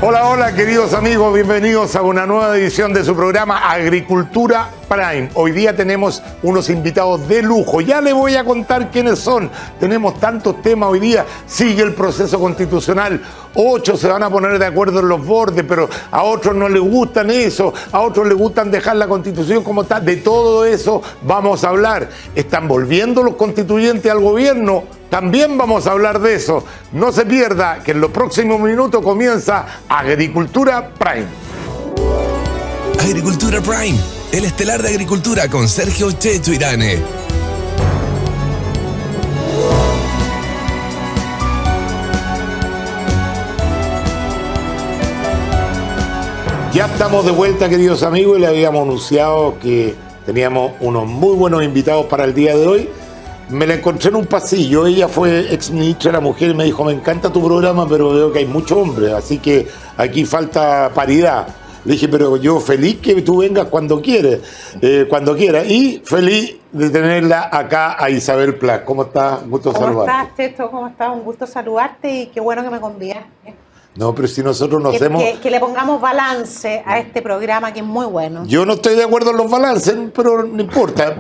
Hola, hola, queridos amigos, bienvenidos a una nueva edición de su programa Agricultura Prime. Hoy día tenemos unos invitados de lujo. Ya les voy a contar quiénes son. Tenemos tantos temas hoy día. Sigue el proceso constitucional. 8 se van a poner de acuerdo en los bordes, pero a otros no les gustan eso. A otros les gustan dejar la Constitución como está. De todo eso vamos a hablar. ¿Están volviendo los constituyentes al gobierno? También vamos a hablar de eso. No se pierda que en los próximos minutos comienza Agricultura Prime. Agricultura Prime, el estelar de agricultura con Sergio Checho Irane. Ya estamos de vuelta, queridos amigos, y le habíamos anunciado que teníamos unos muy buenos invitados para el día de hoy. Me la encontré en un pasillo, ella fue ex ministra de la Mujer y me dijo, me encanta tu programa, pero veo que hay muchos hombres, así que aquí falta paridad. Le dije, pero yo feliz que tú vengas cuando quieras, y feliz de tenerla acá a Isabel Plas. ¿Cómo estás? Un gusto saludarte. ¿Cómo estás, Checho? ¿Cómo estás? Un gusto saludarte y qué bueno que me convidaste. No, pero si nosotros nos hacemos... Que le pongamos balance a este programa que es muy bueno. Yo no estoy de acuerdo en los balances, pero no importa.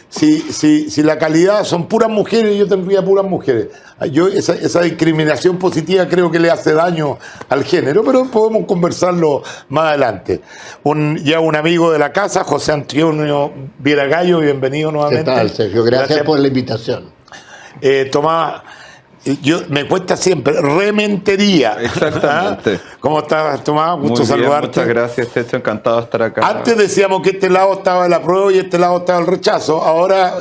Si la calidad son puras mujeres, yo tendría puras mujeres. Yo esa discriminación positiva creo que le hace daño al género, pero podemos conversarlo más adelante. Ya un amigo de la casa, José Antonio Vieragallo, bienvenido nuevamente. ¿Qué tal, Sergio? Gracias por la invitación. Tomás... me cuesta siempre, Rementería. Exactamente. ¿Cómo estás, Tomás? Gusto Muy bien, saludarte. muchas gracias, Checho, encantado de estar acá. Antes decíamos que este lado estaba el apruebo y este lado estaba el rechazo. Ahora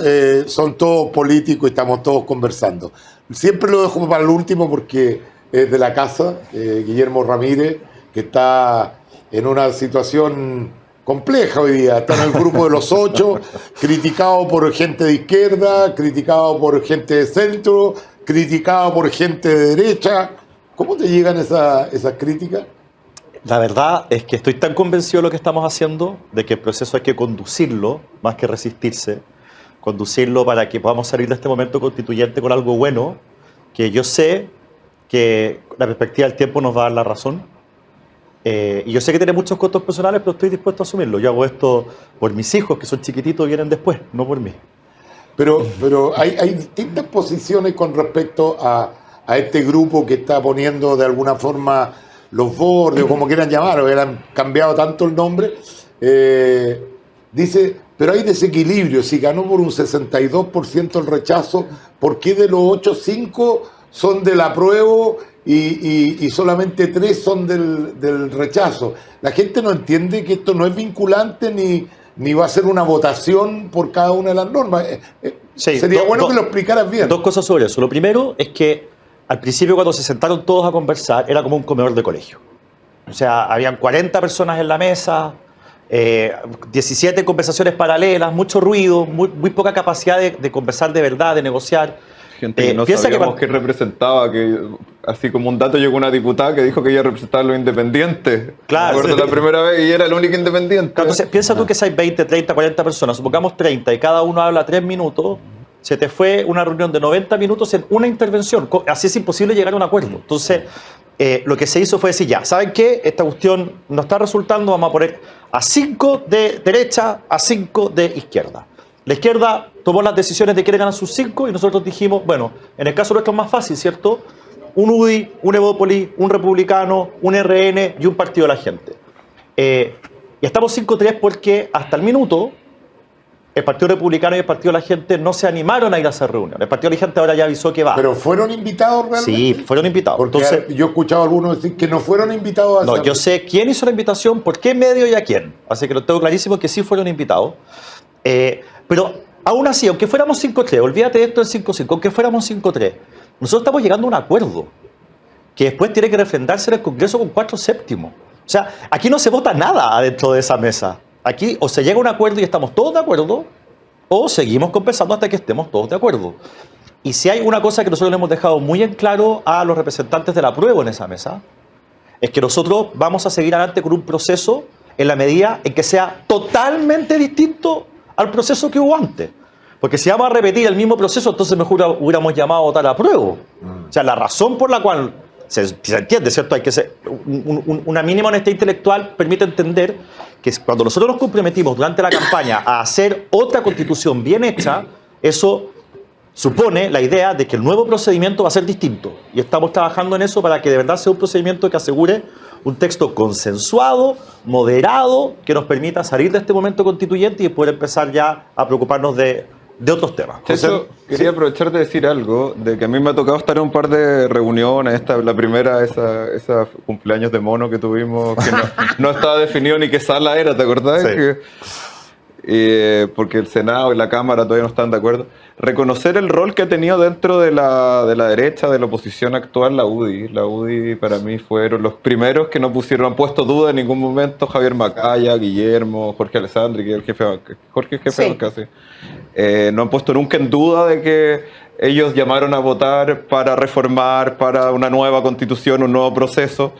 son todos políticos y estamos todos conversando. Siempre lo dejo para el último porque es de la casa, Guillermo Ramírez, que está en una situación compleja hoy día. Está en el grupo de los 8, criticado por gente de izquierda, criticado por gente de centro, criticado por gente de derecha. ¿Cómo te llegan esas críticas? La verdad es que estoy tan convencido de lo que estamos haciendo, de que el proceso hay que conducirlo, más que resistirse, conducirlo para que podamos salir de este momento constituyente con algo bueno, que yo sé que la perspectiva del tiempo nos va a dar la razón. Y yo sé que tiene muchos costos personales, pero estoy dispuesto a asumirlo. Yo hago esto por mis hijos, que son chiquititos y vienen después, no por mí. Pero hay distintas posiciones con respecto a este grupo que está poniendo de alguna forma los bordes, o como quieran llamar, o han cambiado tanto el nombre. Dice, pero hay desequilibrio. Si ganó por un 62% el rechazo, ¿por qué de los 8, 5 son del apruebo y solamente 3 son del rechazo? La gente no entiende que esto no es vinculante ni va a ser una votación por cada una de las normas. Sí, sería bueno que lo explicaras bien. Dos cosas sobre eso. Lo primero es que al principio, cuando se sentaron todos a conversar, era como un comedor de colegio. O sea, habían 40 personas en la mesa, 17 conversaciones paralelas, mucho ruido, muy poca capacidad de conversar de verdad, de negociar. Gente que no sabíamos qué representaba, que así como un dato llegó una diputada que dijo que ella representaba a los independientes. Claro. Me acuerdo la primera vez y era el único independiente. Entonces, piensa tú que si hay 20, 30, 40 personas, supongamos 30 y cada uno habla 3 minutos, se te fue una reunión de 90 minutos en una intervención. Así es imposible llegar a un acuerdo. Entonces, lo que se hizo fue decir, ya, ¿saben qué? Esta cuestión no está resultando, vamos a poner a 5 de derecha, a 5 de izquierda. La izquierda tomó las decisiones de quién ganar sus 5 y nosotros dijimos, bueno, en el caso nuestro es más fácil, ¿cierto? Un UDI, un Evópolis, un republicano, un RN y un partido de la gente. Y estamos 5-3 porque hasta el minuto el Partido Republicano y el Partido de la Gente no se animaron a ir a esa reunión. El Partido de la Gente ahora ya avisó que va. ¿Pero fueron invitados realmente? Sí, fueron invitados. Porque entonces, yo he escuchado a algunos decir que no fueron invitados a No, yo sé quién hizo la invitación, por qué medio y a quién. Así que lo tengo clarísimo que sí fueron invitados. Pero aún así, aunque fuéramos 5-3, olvídate de esto del 5-5, aunque fuéramos 5-3, nosotros estamos llegando a un acuerdo que después tiene que refrendarse en el Congreso con 4/7. O sea, aquí no se vota nada adentro de esa mesa. Aquí o se llega a un acuerdo y estamos todos de acuerdo, o seguimos conversando hasta que estemos todos de acuerdo. Y si hay una cosa que nosotros le hemos dejado muy en claro a los representantes del apruebo en esa mesa, es que nosotros vamos a seguir adelante con un proceso en la medida en que sea totalmente distinto al proceso que hubo antes. Porque si vamos a repetir el mismo proceso, entonces mejor hubiéramos llamado a votar apruebo. O sea, la razón por la cual se entiende, ¿cierto? Hay que ser una mínima honestidad intelectual permite entender que cuando nosotros nos comprometimos durante la campaña a hacer otra constitución bien hecha, eso supone la idea de que el nuevo procedimiento va a ser distinto. Y estamos trabajando en eso para que de verdad sea un procedimiento que asegure un texto consensuado, moderado, que nos permita salir de este momento constituyente y poder empezar ya a preocuparnos de otros temas. Eso, quería aprovechar de decir algo, de que a mí me ha tocado estar en un par de reuniones, la primera, esa cumpleaños de mono que tuvimos, que no estaba definido ni qué sala era, ¿te acordás? Sí. Porque el Senado y la Cámara todavía no están de acuerdo. Reconocer el rol que ha tenido dentro de la derecha, de la oposición actual, la UDI. La UDI para mí fueron los primeros que no han puesto duda en ningún momento. Javier Macaya, Guillermo, Jorge Alessandri, que es el jefe de banca, sí. No han puesto nunca en duda de que ellos llamaron a votar para reformar, para una nueva constitución, un nuevo proceso,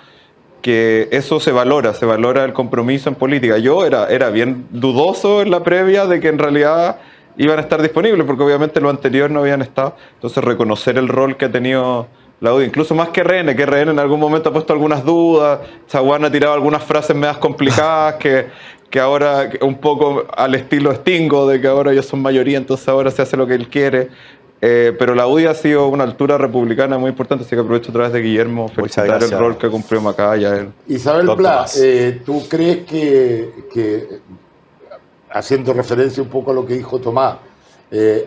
que eso se valora el compromiso en política. Yo era bien dudoso en la previa de que en realidad iban a estar disponibles, porque obviamente lo anterior no habían estado. Entonces reconocer el rol que ha tenido la UDI, incluso más que RN en algún momento ha puesto algunas dudas, Chaguán ha tirado algunas frases medias complicadas que ahora un poco al estilo Stingo, de que ahora ellos son mayoría, entonces ahora se hace lo que él quiere. Pero la UDI ha sido una altura republicana muy importante, así que aprovecho otra vez de Guillermo felicitar el rol que cumplió Macaya. Isabel Pla, ¿tú crees que, haciendo referencia un poco a lo que dijo Tomás,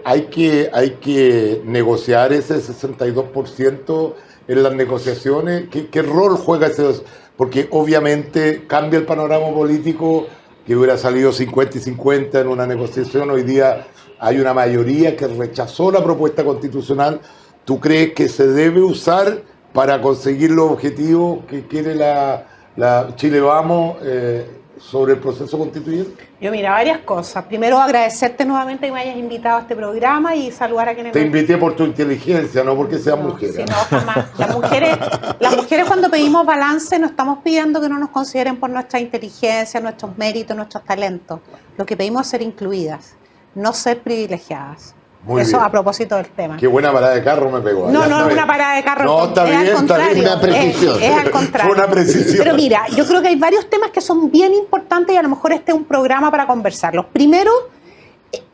hay que negociar ese 62% en las negociaciones? ¿Qué rol juega ese? Porque obviamente cambia el panorama político, que hubiera salido 50 y 50 en una negociación. Hoy día hay una mayoría que rechazó la propuesta constitucional. ¿Tú crees que se debe usar para conseguir los objetivos que quiere la Chile Vamos sobre el proceso constituyente? Yo, mira, varias cosas. Primero, agradecerte nuevamente que me hayas invitado a este programa y saludar a quienes... Te invité por tu inteligencia, no porque seas mujer. Sí, no, jamás. Las mujeres cuando pedimos balance no estamos pidiendo que no nos consideren por nuestra inteligencia, nuestros méritos, nuestros talentos. Lo que pedimos es ser incluidas, no ser privilegiadas. Muy Eso bien. a propósito del tema. Qué buena parada de carro me pegó. No, no es una parada de carro. No, está bien, al contrario, una precisión. Es al contrario. Fue una precisión. Pero mira, yo creo que hay varios temas que son bien importantes y a lo mejor este es un programa para conversarlos. Primero,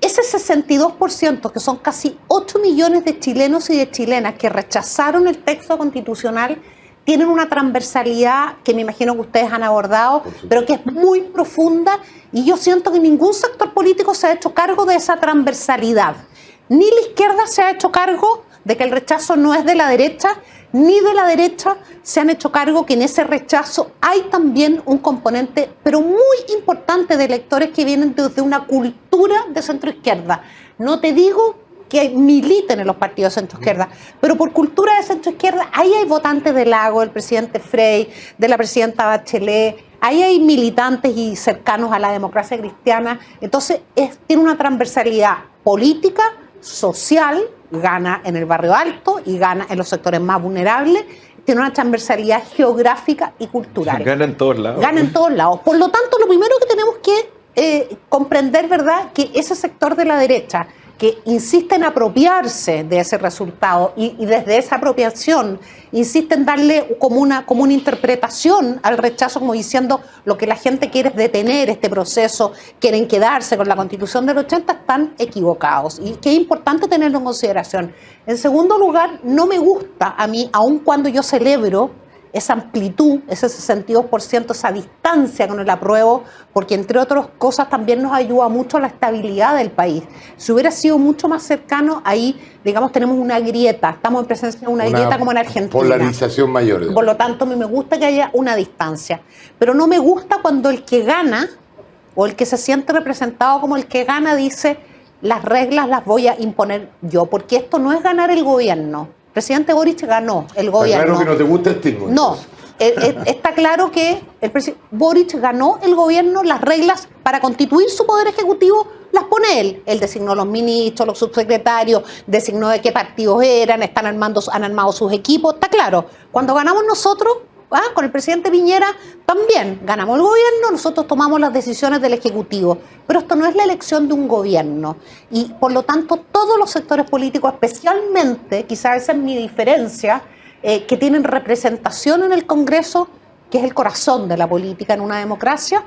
ese 62%, que son casi 8 millones de chilenos y de chilenas que rechazaron el texto constitucional, tienen una transversalidad que me imagino que ustedes han abordado, pero que es muy profunda, y yo siento que ningún sector político se ha hecho cargo de esa transversalidad. Ni la izquierda se ha hecho cargo de que el rechazo no es de la derecha, ni de la derecha se han hecho cargo que en ese rechazo hay también un componente, pero muy importante, de electores que vienen desde una cultura de centroizquierda. No te digo que militen en los partidos de centroizquierda, pero por cultura de centroizquierda, ahí hay votantes del Lago, del presidente Frey, de la presidenta Bachelet, ahí hay militantes y cercanos a la democracia cristiana. Entonces tiene una transversalidad política, social, gana en el barrio alto y gana en los sectores más vulnerables, tiene una transversalidad geográfica y cultural. Gana en todos lados. Gana en todos lados. Por lo tanto, lo primero que tenemos que comprender, ¿verdad?, que ese sector de la derecha que insiste en apropiarse de ese resultado y desde esa apropiación insiste en darle como una interpretación al rechazo, como diciendo lo que la gente quiere es detener este proceso, quieren quedarse con la Constitución del 80, están equivocados, y que es importante tenerlo en consideración. En segundo lugar, no me gusta a mí, aun cuando yo celebro esa amplitud, ese 62%, esa distancia con el apruebo, porque entre otras cosas también nos ayuda mucho a la estabilidad del país. Si hubiera sido mucho más cercano, ahí, digamos, tenemos una grieta, estamos en presencia de una grieta como en Argentina. Polarización mayor. Por lo tanto, a mí me gusta que haya una distancia, pero no me gusta cuando el que gana, o el que se siente representado como el que gana, dice, las reglas las voy a imponer yo, porque esto no es ganar el gobierno. El presidente Boric ganó el gobierno. Está claro que no te gusta el Stingo. No, está claro que el presidente Boric ganó el gobierno, las reglas para constituir su poder ejecutivo las pone él. Él designó los ministros, los subsecretarios, designó de qué partidos eran, han armado sus equipos, está claro. Cuando ganamos nosotros, con el presidente Piñera también ganamos el gobierno, nosotros tomamos las decisiones del Ejecutivo, pero esto no es la elección de un gobierno, y por lo tanto todos los sectores políticos, especialmente, quizás esa es mi diferencia, que tienen representación en el Congreso, que es el corazón de la política en una democracia,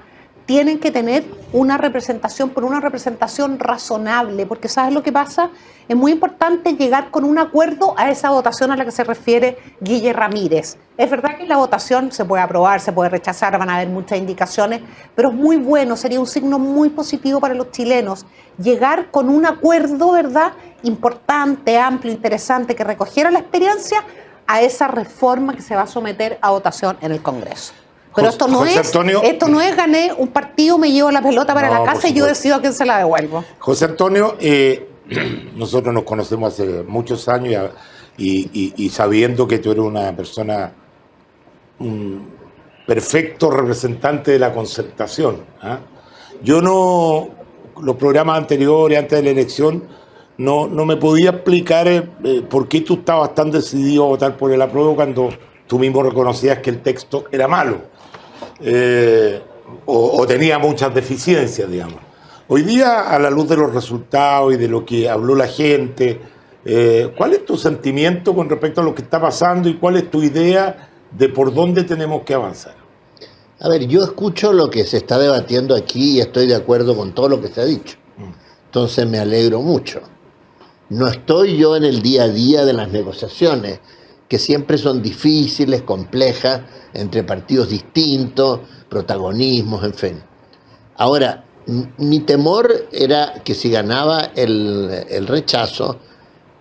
tienen que tener una representación, pero una representación razonable, porque ¿sabes lo que pasa? Es muy importante llegar con un acuerdo a esa votación a la que se refiere Guille Ramírez. Es verdad que la votación se puede aprobar, se puede rechazar, van a haber muchas indicaciones, pero es muy bueno, sería un signo muy positivo para los chilenos, llegar con un acuerdo, ¿verdad?, importante, amplio, interesante, que recogiera la experiencia a esa reforma que se va a someter a votación en el Congreso. Pero esto no es gané un partido, me llevo la pelota para la casa y yo decido a quién se la devuelvo. José Antonio, nosotros nos conocemos hace muchos años y sabiendo que tú eres una persona, un perfecto representante de la concertación. Yo no, los programas anteriores, antes de la elección, no me podía explicar por qué tú estabas tan decidido a votar por el apruebo cuando tú mismo reconocías que el texto era malo. O tenía muchas deficiencias, digamos. Hoy día, a la luz de los resultados y de lo que habló la gente, ¿cuál es tu sentimiento con respecto a lo que está pasando y cuál es tu idea de por dónde tenemos que avanzar? A ver, yo escucho lo que se está debatiendo aquí y estoy de acuerdo con todo lo que se ha dicho. Entonces me alegro mucho. No estoy yo en el día a día de las negociaciones, que siempre son difíciles, complejas, entre partidos distintos, protagonismos, en fin. Ahora, mi temor era que si ganaba el rechazo,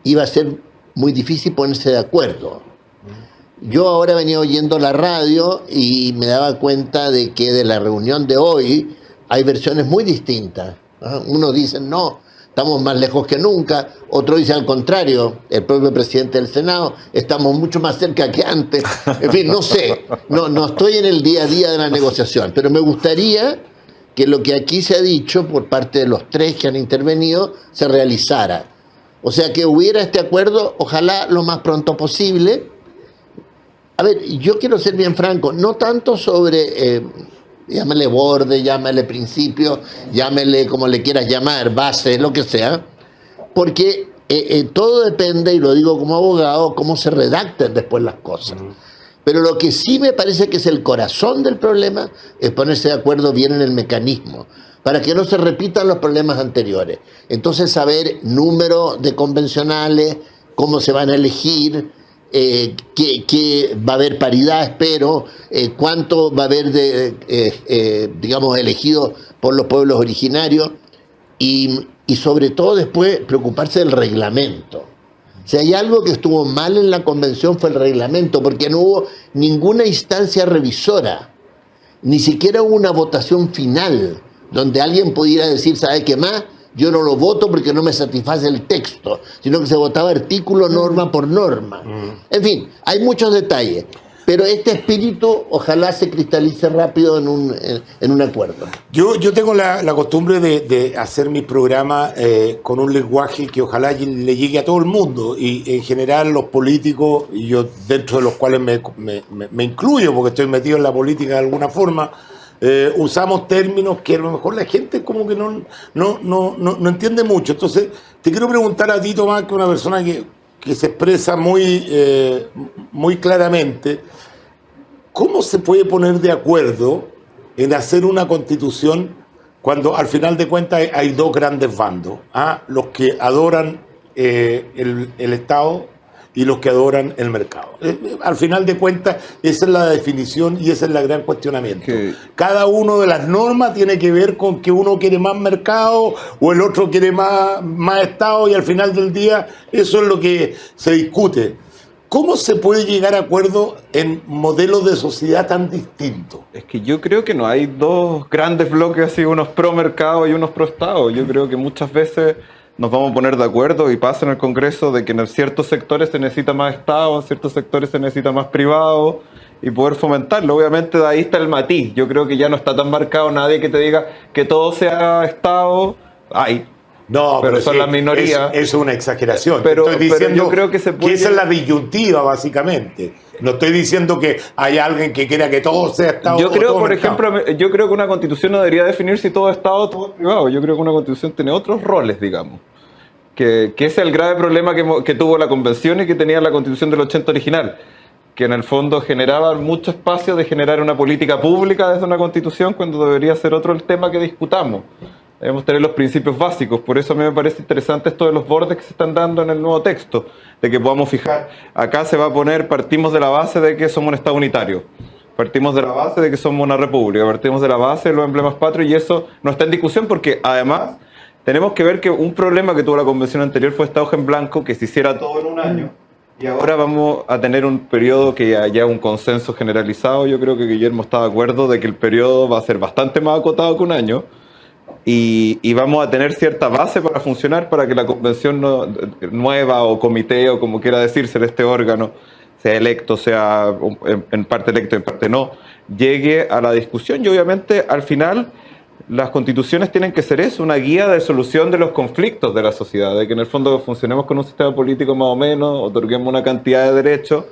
iba a ser muy difícil ponerse de acuerdo. Yo ahora venía oyendo la radio y me daba cuenta de que de la reunión de hoy hay versiones muy distintas. Unos dicen no, estamos más lejos que nunca, otro dice al contrario, el propio presidente del Senado, estamos mucho más cerca que antes. En fin, no sé, no estoy en el día a día de la negociación, pero me gustaría que lo que aquí se ha dicho por parte de los tres que han intervenido se realizara. O sea, que hubiera este acuerdo, ojalá lo más pronto posible. A ver, yo quiero ser bien franco, no tanto sobre... llámele borde, llámele principio, llámele como le quieras llamar, base, lo que sea, porque todo depende, y lo digo como abogado, cómo se redacten después las cosas. Pero lo que sí me parece que es el corazón del problema es ponerse de acuerdo bien en el mecanismo, para que no se repitan los problemas anteriores. Entonces saber número de convencionales, cómo se van a elegir, que va a haber paridad, espero, cuánto va a haber digamos, elegido por los pueblos originarios y sobre todo después preocuparse del reglamento. Si hay algo que estuvo mal en la convención fue el reglamento, porque no hubo ninguna instancia revisora, ni siquiera hubo una votación final donde alguien pudiera decir, ¿sabe qué más? Yo no lo voto porque no me satisface el texto, sino que se votaba artículo, norma por norma. En fin, hay muchos detalles, pero este espíritu ojalá se cristalice rápido en un acuerdo. Yo tengo la costumbre de hacer mis programas con un lenguaje que ojalá le llegue a todo el mundo, y en general los políticos, y yo dentro de los cuales me incluyo porque estoy metido en la política de alguna forma, usamos términos que a lo mejor la gente como que no entiende mucho. Entonces te quiero preguntar a ti, Tomás, que una persona que se expresa muy claramente, ¿cómo se puede poner de acuerdo en hacer una constitución cuando al final de cuentas hay dos grandes bandos? Los que adoran el Estado y los que adoran el mercado. Al final de cuentas, esa es la definición y ese es el gran cuestionamiento. Cada una de las normas tiene que ver con que uno quiere más mercado o el otro quiere más Estado, y al final del día eso es lo que se discute. ¿Cómo se puede llegar a acuerdo en modelos de sociedad tan distintos? Es que yo creo que no hay dos grandes bloques así, unos pro mercado y unos pro Estado. Yo creo que muchas veces nos vamos a poner de acuerdo, y pasa en el Congreso, de que en ciertos sectores se necesita más Estado, en ciertos sectores se necesita más privado, y poder fomentarlo. Obviamente de ahí está el matiz. Yo creo que ya no está tan marcado nadie que te diga que todo sea Estado. No, pero son la minoría. Es una exageración. Pero estoy diciendo yo creo que se puede... esa es la disyuntiva, básicamente. No estoy diciendo que hay alguien que quiera que todo sea Estado. Yo creo, todo por mercado. ejemplo, yo creo que una constitución no debería definir si todo es Estado o todo es privado. Yo creo que una constitución tiene otros roles, digamos. Que es el grave problema que tuvo la convención y que tenía la constitución del 80 original. que en el fondo generaban mucho espacio de generar una política pública desde una constitución cuando debería ser otro el tema que discutamos. Debemos tener los principios básicos, por eso a mí me parece interesante esto de los bordes que se están dando en el nuevo texto, de que podamos fijar, acá se va a poner, partimos de la base de que somos un Estado unitario, partimos de la base de que somos una república, partimos de la base de los emblemas patrios y eso no está en discusión porque además tenemos que ver que un problema que tuvo la convención anterior fue esta hoja en blanco que se hiciera todo en un año. Y ahora vamos a tener un periodo que haya un consenso generalizado. Yo creo que Guillermo está de acuerdo de que el periodo va a ser bastante más acotado que un año y vamos a tener cierta base para funcionar para que la convención nueva o comité o como quiera decirse este órgano, sea electo, sea en parte electo, en parte no, llegue a la discusión y obviamente al final las constituciones tienen que ser eso, una guía de solución de los conflictos de la sociedad, de que en el fondo funcionemos con un sistema político más o menos, otorguemos una cantidad de derechos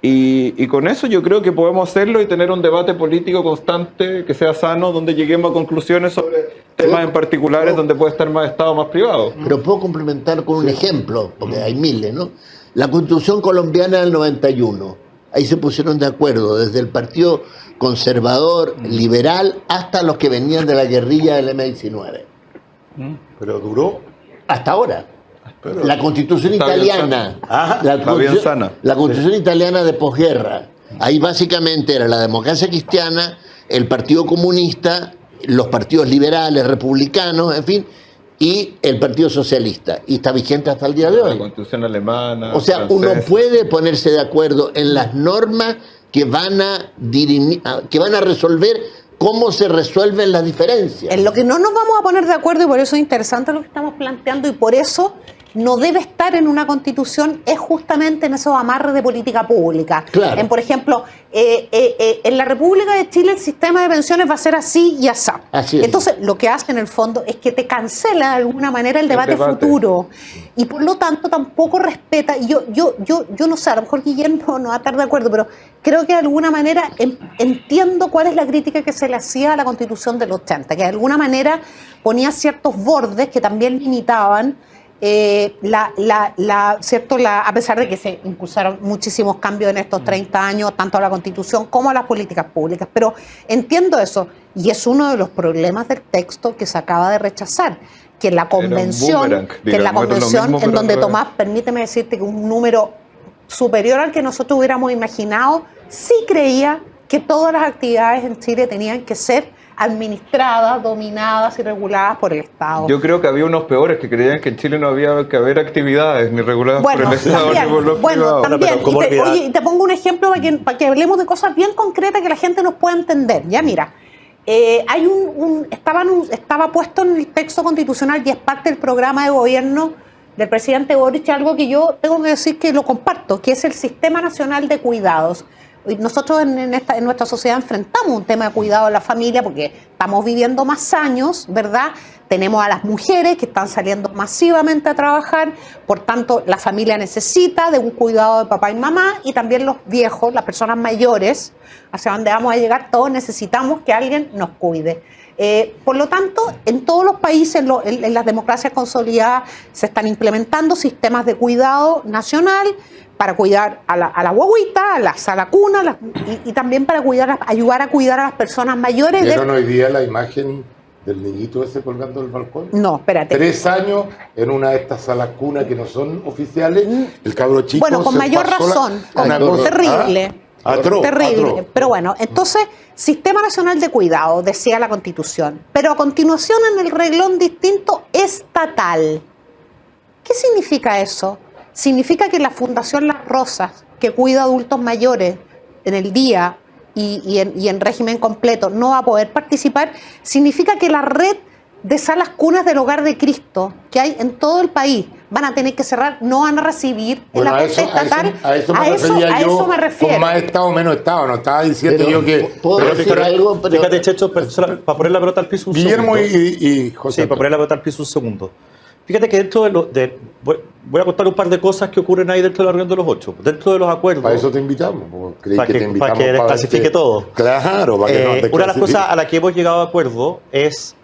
y con eso yo creo que podemos hacerlo y tener un debate político constante que sea sano, donde lleguemos a conclusiones sobre temas en particulares donde puede estar más Estado, más privado. Pero puedo complementar con un ejemplo, porque hay miles, ¿no? La Constitución colombiana del 91, ahí se pusieron de acuerdo, desde el Partido Conservador, Liberal, hasta los que venían de la guerrilla del M-19. Pero duró. Hasta ahora. Pero la Constitución está bien italiana, Está bien sana. la Constitución italiana de posguerra, ahí básicamente era la democracia cristiana, el Partido Comunista, los partidos liberales, republicanos, en fin, y el Partido Socialista. Y está vigente hasta el día de La hoy. constitución alemana. O sea, uno puede ponerse de acuerdo en las normas que van a resolver cómo se resuelven las diferencias. En lo que no nos vamos a poner de acuerdo, y por eso es interesante lo que estamos planteando, y por eso no debe estar en una constitución, es justamente en esos amarres de política pública. Claro. En, por ejemplo, en la República de Chile el sistema de pensiones va a ser así y así. Así es. Entonces, lo que hace en el fondo es que te cancela de alguna manera el debate futuro. Y por lo tanto tampoco respeta, y yo no sé, a lo mejor Guillermo no va a estar de acuerdo, pero creo que de alguna manera entiendo cuál es la crítica que se le hacía a la Constitución del 80, que de alguna manera ponía ciertos bordes que también limitaban a pesar de que se impulsaron muchísimos cambios en estos 30 años, tanto a la Constitución como a las políticas públicas. Pero entiendo eso, y es uno de los problemas del texto que se acaba de rechazar, que en la convención, en donde Tomás, permíteme decirte que un número superior al que nosotros hubiéramos imaginado, sí creía que todas las actividades en Chile tenían que ser administradas, dominadas y reguladas por el Estado. Yo creo que había unos peores que creían que en Chile no había que haber actividades ni reguladas por el Estado ni por los privados. También. Y te pongo un ejemplo para que hablemos de cosas bien concretas que la gente nos pueda entender. Ya mira, estaba puesto en el texto constitucional y es parte del programa de gobierno del presidente Boric, algo que yo tengo que decir que lo comparto, que es el Sistema Nacional de Cuidados. Nosotros en nuestra sociedad enfrentamos un tema de cuidado de la familia porque estamos viviendo más años, ¿verdad? Tenemos a las mujeres que están saliendo masivamente a trabajar, por tanto la familia necesita de un cuidado de papá y mamá, y también los viejos, las personas mayores, hacia donde vamos a llegar todos necesitamos que alguien nos cuide. Por lo tanto, en todos los países, en las democracias consolidadas, se están implementando sistemas de cuidado nacional para cuidar a la guaguita, a la sala cuna, y también para ayudar a cuidar a las personas mayores. ¿Vieron hoy día la imagen del niñito ese colgando del balcón? No, espérate. 3 años en una de estas salas cunas que no son oficiales, el cabro chico. Bueno, con mayor razón, terrible. Terrible. Pero bueno, entonces, Sistema Nacional de Cuidado, decía la Constitución, pero a continuación en el reglón distinto, estatal. ¿Qué significa eso? Significa que la Fundación Las Rosas, que cuida adultos mayores en el día y en régimen completo, no va a poder participar. Significa que la red de salas cunas del Hogar de Cristo que hay en todo el país van a tener que cerrar, no van a recibir el aporte estatal. A eso me refiero. Con más Estado o menos Estado. No estaba diciendo yo que... ¿Puedo decir algo? Fíjate, Checho, para poner la pelota al piso un Guillermo segundo. y José. Sí, para poner la pelota al piso un segundo. Fíjate que dentro voy a contar un par de cosas que ocurren ahí dentro de la reunión de los 8. Dentro de los acuerdos... Para eso te invitamos. Para que desclasifique todo. Claro, para que no una de las cosas a las que hemos llegado a acuerdo es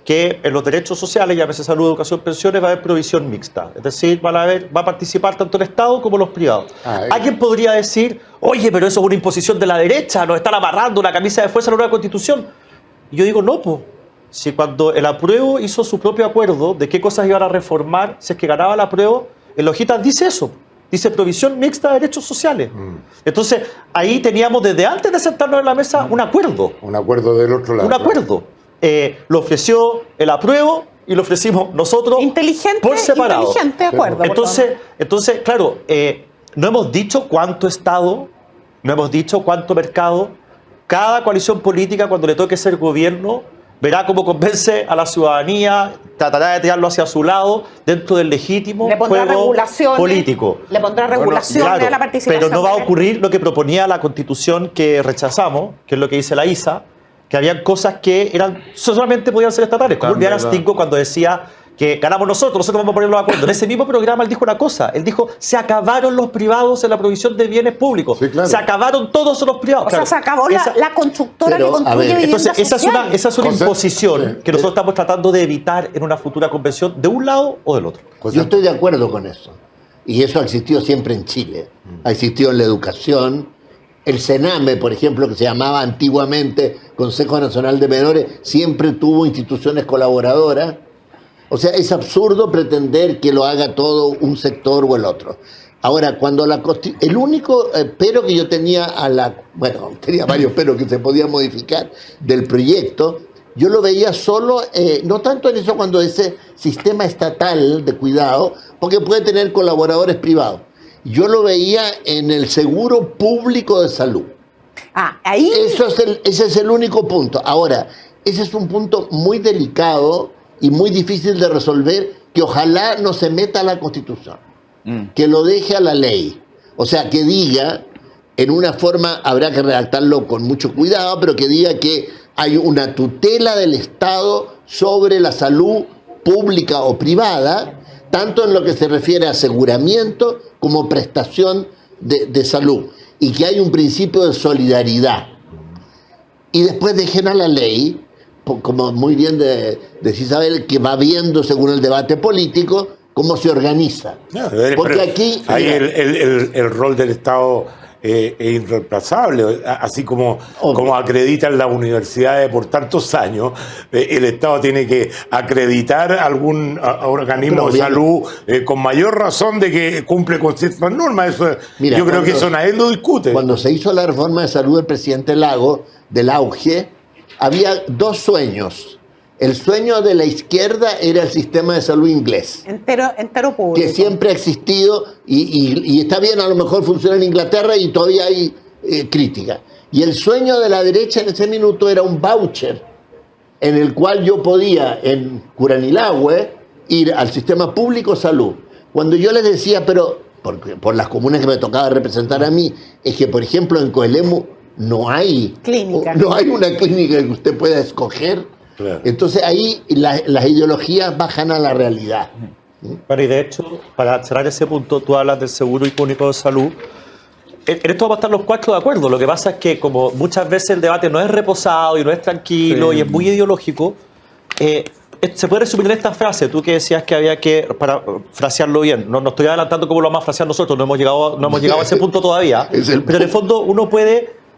que en los derechos sociales, llámese salud, educación, pensiones, va a haber provisión mixta. Es decir, va a participar tanto el Estado como los privados. Alguien podría decir, oye, pero eso es una imposición de la derecha, nos están amarrando una camisa de fuerza a la nueva Constitución. Y yo digo, no, pues. Si cuando el apruebo hizo su propio acuerdo de qué cosas iban a reformar, si es que ganaba el apruebo, en la hojita dice eso. Dice provisión mixta de derechos sociales. Entonces, ahí teníamos desde antes de sentarnos en la mesa un acuerdo. Un acuerdo del otro lado. Un acuerdo. Lo ofreció el apruebo y lo ofrecimos nosotros por separado. Inteligente acuerdo. Entonces, claro, no hemos dicho cuánto Estado, no hemos dicho cuánto mercado. Cada coalición política, cuando le toque ser gobierno, verá cómo convence a la ciudadanía, tratará de tirarlo hacia su lado dentro del legítimo juego político. Le pondrá regulaciones a la participación. Pero no va a ocurrir lo que proponía la Constitución que rechazamos, que es lo que dice la ISA, que habían cosas que solamente podían ser estatales. Como Viana Stingo cuando decía que ganamos nosotros vamos a ponerlo de acuerdo. En ese mismo programa él dijo una cosa, él dijo, se acabaron los privados en la provisión de bienes públicos. Sí, claro. Se acabaron todos los privados. O sea, se acabó la constructora que construye viviendas entonces, esa es una imposición que nosotros estamos tratando de evitar en una futura convención, de un lado o del otro. Yo estoy de acuerdo con eso. Y eso ha existido siempre en Chile. Ha existido en la educación. El CENAME, por ejemplo, que se llamaba antiguamente Consejo Nacional de Menores, siempre tuvo instituciones colaboradoras. O sea, es absurdo pretender que lo haga todo un sector o el otro. Ahora, cuando el único pero que yo tenía tenía varios peros que se podían modificar del proyecto, yo lo veía solo, no tanto en eso cuando ese sistema estatal de cuidado, porque puede tener colaboradores privados. Yo lo veía en el seguro público de salud. Ahí. Ese es el único punto. Ahora, ese es un punto muy delicado y muy difícil de resolver, que ojalá no se meta a la Constitución, que lo deje a la ley. O sea, que diga, en una forma, habrá que redactarlo con mucho cuidado, pero que diga que hay una tutela del Estado sobre la salud pública o privada, tanto en lo que se refiere a aseguramiento como prestación de salud, y que hay un principio de solidaridad. Y después dejen a la ley, como muy bien decía Isabel, que va viendo según el debate político cómo se organiza. Porque aquí ahí el rol del Estado es irreemplazable, así como acreditan las universidades por tantos años, el Estado tiene que acreditar algún organismo de salud con mayor razón de que cumple con ciertas normas. Eso, mira, yo creo que eso nadie lo discute. Cuando se hizo la reforma de salud del presidente Lago, del auge, había dos sueños. El sueño de la izquierda era el sistema de salud inglés. Entero público. Que siempre ha existido y está bien, a lo mejor funciona en Inglaterra y todavía hay crítica. Y el sueño de la derecha en ese minuto era un voucher en el cual yo podía, en Curanilahue, ir al sistema público salud. Cuando yo les decía, pero por las comunas que me tocaba representar a mí, es que, por ejemplo, en Coelemu no hay una clínica que usted pueda escoger. Claro. Entonces ahí las ideologías bajan a la realidad. Bueno, y de hecho, para cerrar ese punto, tú hablas del seguro único de salud. En esto vamos a estar los cuatro de acuerdo. Lo que pasa es que como muchas veces el debate no es reposado y no es tranquilo y es muy ideológico, se puede resumir en esta frase. Tú que decías que había que frasearlo bien. No estoy adelantando cómo lo vamos a frasear nosotros, no hemos llegado a ese punto todavía. Pero en el fondo uno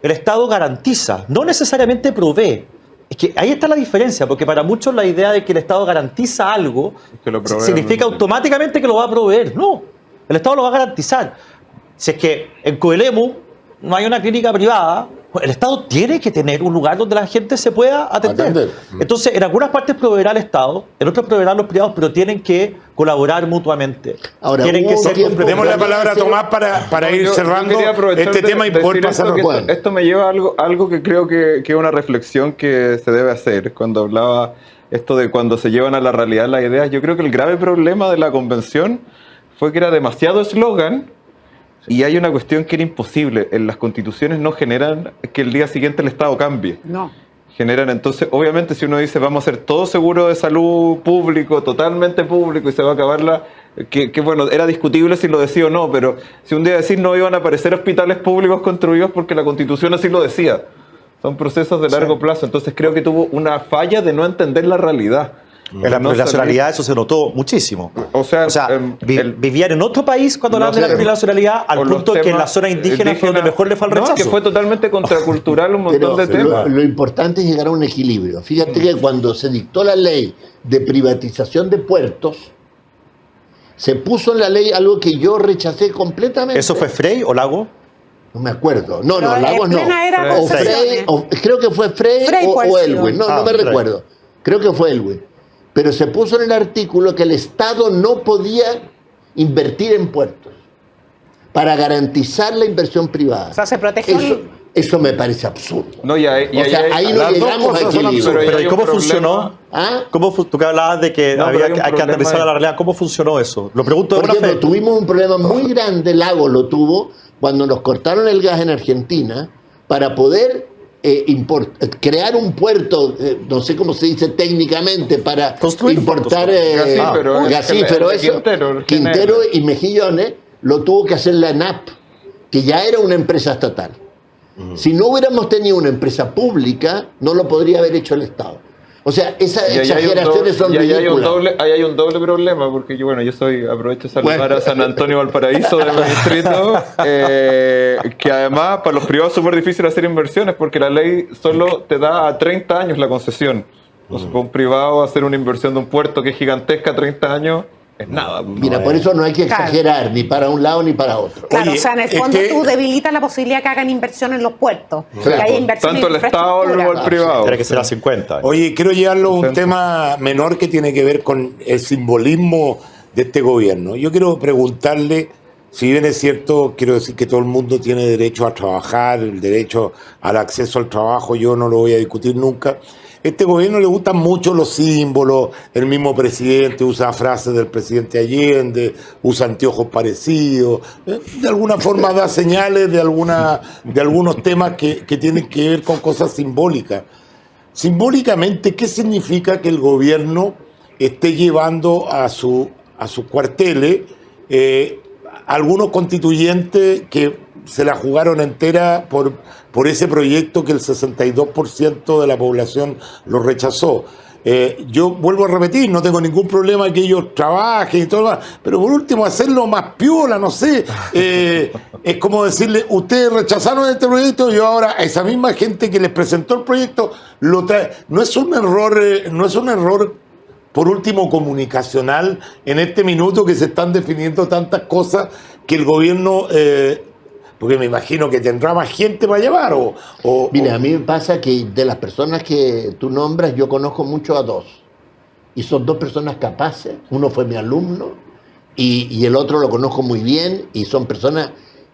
el Estado garantiza, no necesariamente provee. Es que ahí está la diferencia, porque para muchos la idea de que el Estado garantiza algo significa automáticamente que lo va a proveer. No, el Estado lo va a garantizar. Si es que en Coelemu no hay una clínica privada, el Estado tiene que tener un lugar donde la gente se pueda atender. Entonces, en algunas partes proveerá el Estado, en otras proveerán los privados, pero tienen que colaborar mutuamente. Ahora, tienen que ser demos la palabra a Tomás para ir cerrando este tema y poder pasar a esto me lleva a algo que creo que es una reflexión que se debe hacer. Cuando hablaba esto de cuando se llevan a la realidad las ideas, yo creo que el grave problema de la convención fue que era demasiado eslogan. Y hay una cuestión que era imposible. En las constituciones no generan que el día siguiente el Estado cambie. No. Generan, entonces, obviamente, si uno dice vamos a hacer todo seguro de salud público, totalmente público, y se va a acabar que bueno, era discutible si lo decía o no, pero si un día decís no iban a aparecer hospitales públicos construidos porque la Constitución así lo decía. Son procesos de largo plazo, entonces creo que tuvo una falla de no entender la realidad. En la plurinacionalidad eso se notó muchísimo. O sea, vivían en otro país cuando hablaban de la plurinacionalidad al punto que en la zona indígena fue donde mejor le fue el rechazo. Que fue totalmente contracultural un montón de temas. Lo importante es llegar a un equilibrio. Fíjate que cuando se dictó la ley de privatización de puertos, se puso en la ley algo que yo rechacé completamente. ¿Eso fue Frey o Lago? No me acuerdo. No, Pero Lagos no. era O Frey, creo que fue Frey o Elwin. No me recuerdo. Creo que fue Elwin. Pero se puso en el artículo que el Estado no podía invertir en puertos para garantizar la inversión privada. O sea, se protegió. Eso me parece absurdo. No, ahí no llegamos a equilibrio. Pero ¿y cómo funcionó? ¿Ah? Tú que hablabas de que hay que aterrizar a la realidad, ¿cómo funcionó eso? Lo pregunto de Por buena ejemplo, fe. tuvimos un problema muy grande, Lago lo tuvo, cuando nos cortaron el gas en Argentina para poder crear un puerto, no sé cómo se dice técnicamente, para importar gasífero. Quintero y Mejillones lo tuvo que hacer la ANAP, que ya era una empresa estatal. Si no hubiéramos tenido una empresa pública, no lo podría haber hecho el Estado. O sea, esas exageraciones son ridículas. Ahí hay un doble problema, porque yo aprovecho de saludar a San Antonio Valparaíso de mi distrito, que además para los privados es súper difícil hacer inversiones, porque la ley solo te da a 30 años la concesión. Entonces, para un privado hacer una inversión de un puerto que es gigantesca, 30 años, es nada. Mira, por eso no hay que exagerar ni para un lado ni para otro. Claro, o sea, en el fondo tú debilitas la posibilidad que hagan inversión en los puertos. Claro. Que haya inversión Tanto en el Estado como el privado. Tiene que ser a 50. Oye, quiero llevarlo a un tema menor que tiene que ver con el simbolismo de este gobierno. Yo quiero preguntarle, si bien es cierto, quiero decir que todo el mundo tiene derecho a trabajar, el derecho al acceso al trabajo, yo no lo voy a discutir nunca. Este gobierno le gustan mucho los símbolos, el mismo presidente usa frases del presidente Allende, usa anteojos parecidos, de alguna forma da señales de algunos temas que tienen que ver con cosas simbólicas. Simbólicamente, ¿qué significa que el gobierno esté llevando a sus cuarteles algunos constituyentes que se la jugaron entera por ese proyecto que el 62% de la población lo rechazó? Yo vuelvo a repetir, no tengo ningún problema que ellos trabajen y todo lo demás, pero por último hacerlo más piola, no sé, es como decirle, ustedes rechazaron este proyecto y ahora a esa misma gente que les presentó el proyecto lo trae. No es un error por último comunicacional en este minuto que se están definiendo tantas cosas que el gobierno porque me imagino que tendrá más gente para llevar Mira, a mí me pasa que de las personas que tú nombras, yo conozco mucho a dos. Y son dos personas capaces. Uno fue mi alumno y el otro lo conozco muy bien. Y son personas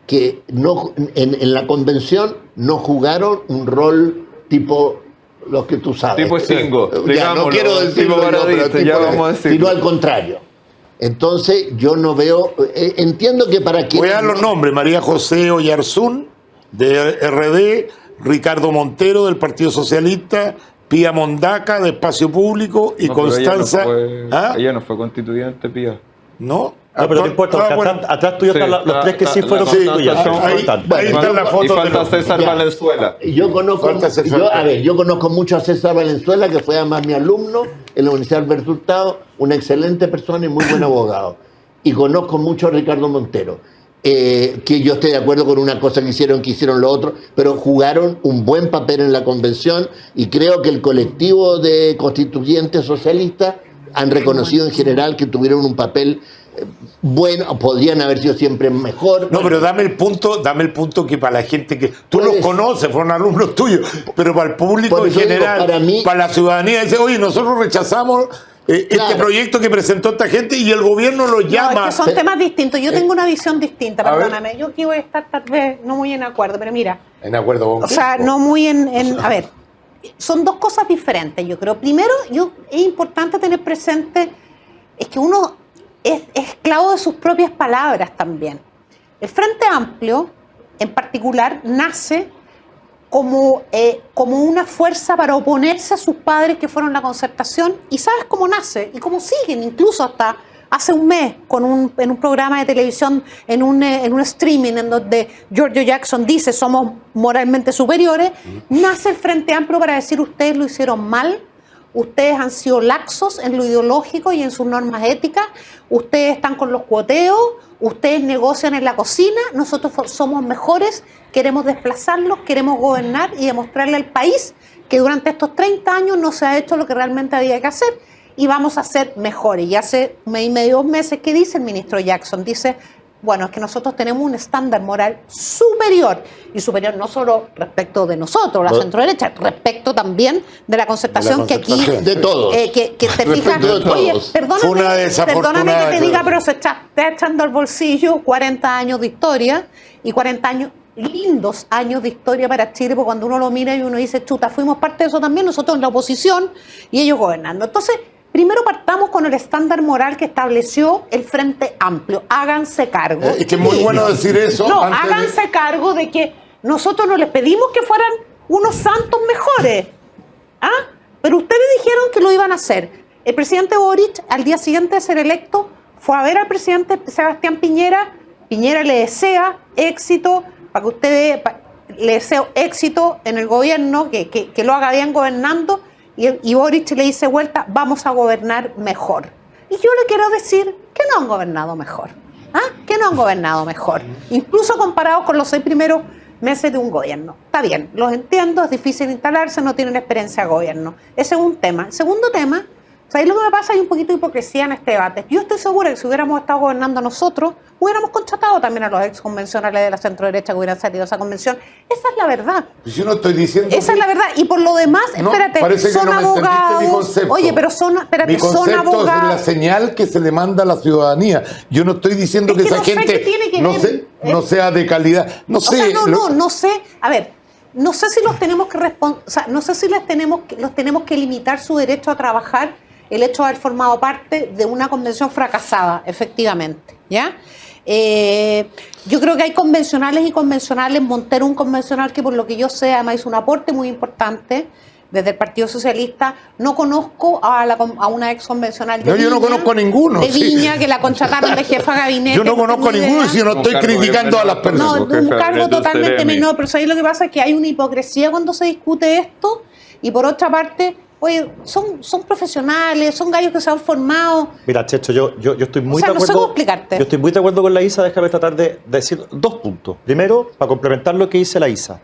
que no en la convención no jugaron un rol tipo los que tú sabes. Tipo Stingo. Ya, no quiero decirlo sino al contrario. Entonces yo no veo, entiendo que para quien... Voy a dar los nombres: María José Oyarzún, de RD, Ricardo Montero, del Partido Socialista, Pía Mondaca, de Espacio Público, y Constanza... Ella no fue constituyente, Pía. ¿No? No, pero no importa, porque atrás tuyo están los tres que sí fueron constituyentes. Ahí está la foto. Y falta César Valenzuela. Yo conozco mucho a César Valenzuela, que fue además mi alumno en la Universidad Alberto Hurtado, una excelente persona y muy buen abogado. Y conozco mucho a Ricardo Montero, que yo estoy de acuerdo con una cosa que hicieron lo otro, pero jugaron un buen papel en la convención y creo que el colectivo de constituyentes socialistas han reconocido en general que tuvieron un papel bueno, podrían haber sido siempre mejor. No, pero dame el punto que para la gente que tú los conoces, fueron alumnos tuyos, pero para el público en general, para la ciudadanía, dice, oye, nosotros rechazamos este proyecto que presentó esta gente y el gobierno lo llama. No, es que son temas distintos. Yo tengo una visión distinta, perdóname. Yo aquí voy a estar tal vez no muy en acuerdo, pero mira. ¿En acuerdo con qué? O sea, no muy a ver, son dos cosas diferentes, yo creo. Primero, es importante tener presente, es que uno es esclavo de sus propias palabras también. El Frente Amplio, en particular, nace como una fuerza para oponerse a sus padres que fueron la Concertación, y sabes cómo nace y cómo siguen, incluso hasta hace un mes en un programa de televisión, en un streaming en donde Giorgio Jackson dice somos moralmente superiores, nace el Frente Amplio para decir ustedes lo hicieron mal, ustedes han sido laxos en lo ideológico y en sus normas éticas, ustedes están con los cuoteos, ustedes negocian en la cocina, nosotros somos mejores, queremos desplazarlos, queremos gobernar y demostrarle al país que durante estos 30 años no se ha hecho lo que realmente había que hacer y vamos a ser mejores. Y hace un mes y medio, 2 meses, ¿qué dice el ministro Jackson? Dice, bueno, es que nosotros tenemos un estándar moral superior, y superior no solo respecto de nosotros, la centro-derecha, respecto también de la concertación que aquí... De todos. Que te fijas, de todos. oye, Fue una desafortunada perdóname que te diga, declaración. pero se está echando al bolsillo 40 años de historia y 40 años, lindos años de historia para Chile, porque cuando uno lo mira y uno dice, chuta, fuimos parte de eso también, nosotros en la oposición y ellos gobernando. Entonces, primero partamos con el estándar moral que estableció el Frente Amplio. Háganse cargo. Es que es muy bueno decir eso. No, antes de- háganse cargo de que nosotros no les pedimos que fueran unos santos mejores. ¿Ah? Pero ustedes dijeron que lo iban a hacer. El presidente Boric, al día siguiente de ser electo, fue a ver al presidente Sebastián Piñera. Piñera le desea éxito, para que ustedes, le deseo éxito en el gobierno, que lo haga bien gobernando. Y Boric le dice vuelta, vamos a gobernar mejor. Y yo le quiero decir que no han gobernado mejor. ¿Ah? Que no han gobernado mejor. Incluso comparados con los 6 primeros meses de un gobierno. Está bien, los entiendo, es difícil instalarse, no tienen experiencia de gobierno. Ese es un tema. El segundo tema, ¿sabéis lo que me pasa? Hay un poquito de hipocresía en este debate. Yo estoy segura que si hubiéramos estado gobernando nosotros, hubiéramos contratado también a los ex convencionales de la centro-derecha que hubieran salido a esa convención. Esa es la verdad. Yo no estoy diciendo. Esa es la verdad. Y por lo demás, No, espérate, parece que son no me entendiste abogados. mi concepto. Oye, pero son, espérate, Mi son concepto es la abogados. señal que se le manda a la ciudadanía. Yo no estoy diciendo Es que que esa no sé gente qué tiene que no, ver. no sea de calidad. No sé. No sé. A ver, no sé si los tenemos que no sé si los tenemos que limitar su derecho a trabajar, el hecho de haber formado parte de una convención fracasada, efectivamente, ¿ya? Yo creo que hay convencionales y convencionales. Montero, un convencional que por lo que yo sé además hizo un aporte muy importante desde el Partido Socialista. No conozco a una ex convencional de No, yo no conozco a ninguno, de sí. Viña, que la contrataron de jefa de gabinete. Yo no conozco a tengo ninguno, idea. si yo no estoy Un cargo de criticando a las jefe de personas. No, Jefe un de cargo gabinete, totalmente Ceremi. menor, pero ¿sabes lo que pasa? Es que hay una hipocresía cuando se discute esto, y por otra parte, oye, son profesionales, son gallos que se han formado. Mira, Checho, yo estoy muy O sea, de no sé acuerdo. cómo explicarte. Yo estoy muy de acuerdo con la ISA. Déjame tratar de decir 2 puntos. Primero, para complementar lo que dice la ISA.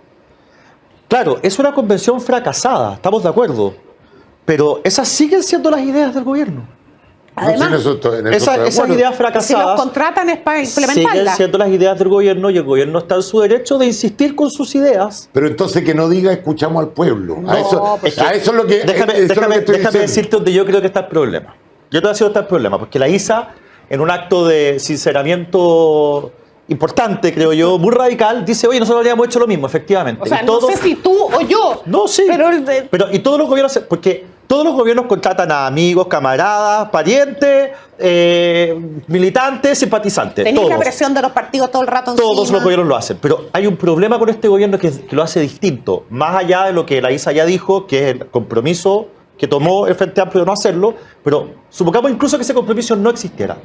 Claro, es una convención fracasada, estamos de acuerdo. Pero esas siguen siendo las ideas del gobierno. Además, No, sí, en eso estoy de Esas acuerdo. ideas si fracasadas los contratan es para siguen implementarlas. siendo las ideas del gobierno, y el gobierno está en su derecho de insistir con sus ideas. Pero entonces que no diga escuchamos al pueblo. No, pues a eso es lo que, Déjame, eso es lo que déjame estoy diciendo. decirte donde yo creo que está el problema. Yo te voy a decir dónde está el problema, porque la ISA, en un acto de sinceramiento importante, creo yo, muy radical, dice, oye, nosotros habríamos hecho lo mismo, efectivamente. O sea, Y no todos- sé si tú o yo. No, sí. Pero, Y todos los gobiernos, porque todos los gobiernos contratan a amigos, camaradas, parientes, militantes, simpatizantes. tenéis la Todos. presión de los partidos todo el rato Todos encima. los gobiernos lo hacen, pero hay un problema con este gobierno que lo hace distinto, más allá de lo que la ISA ya dijo, que es el compromiso que tomó el Frente Amplio de no hacerlo, pero supongamos incluso que ese compromiso no existiera.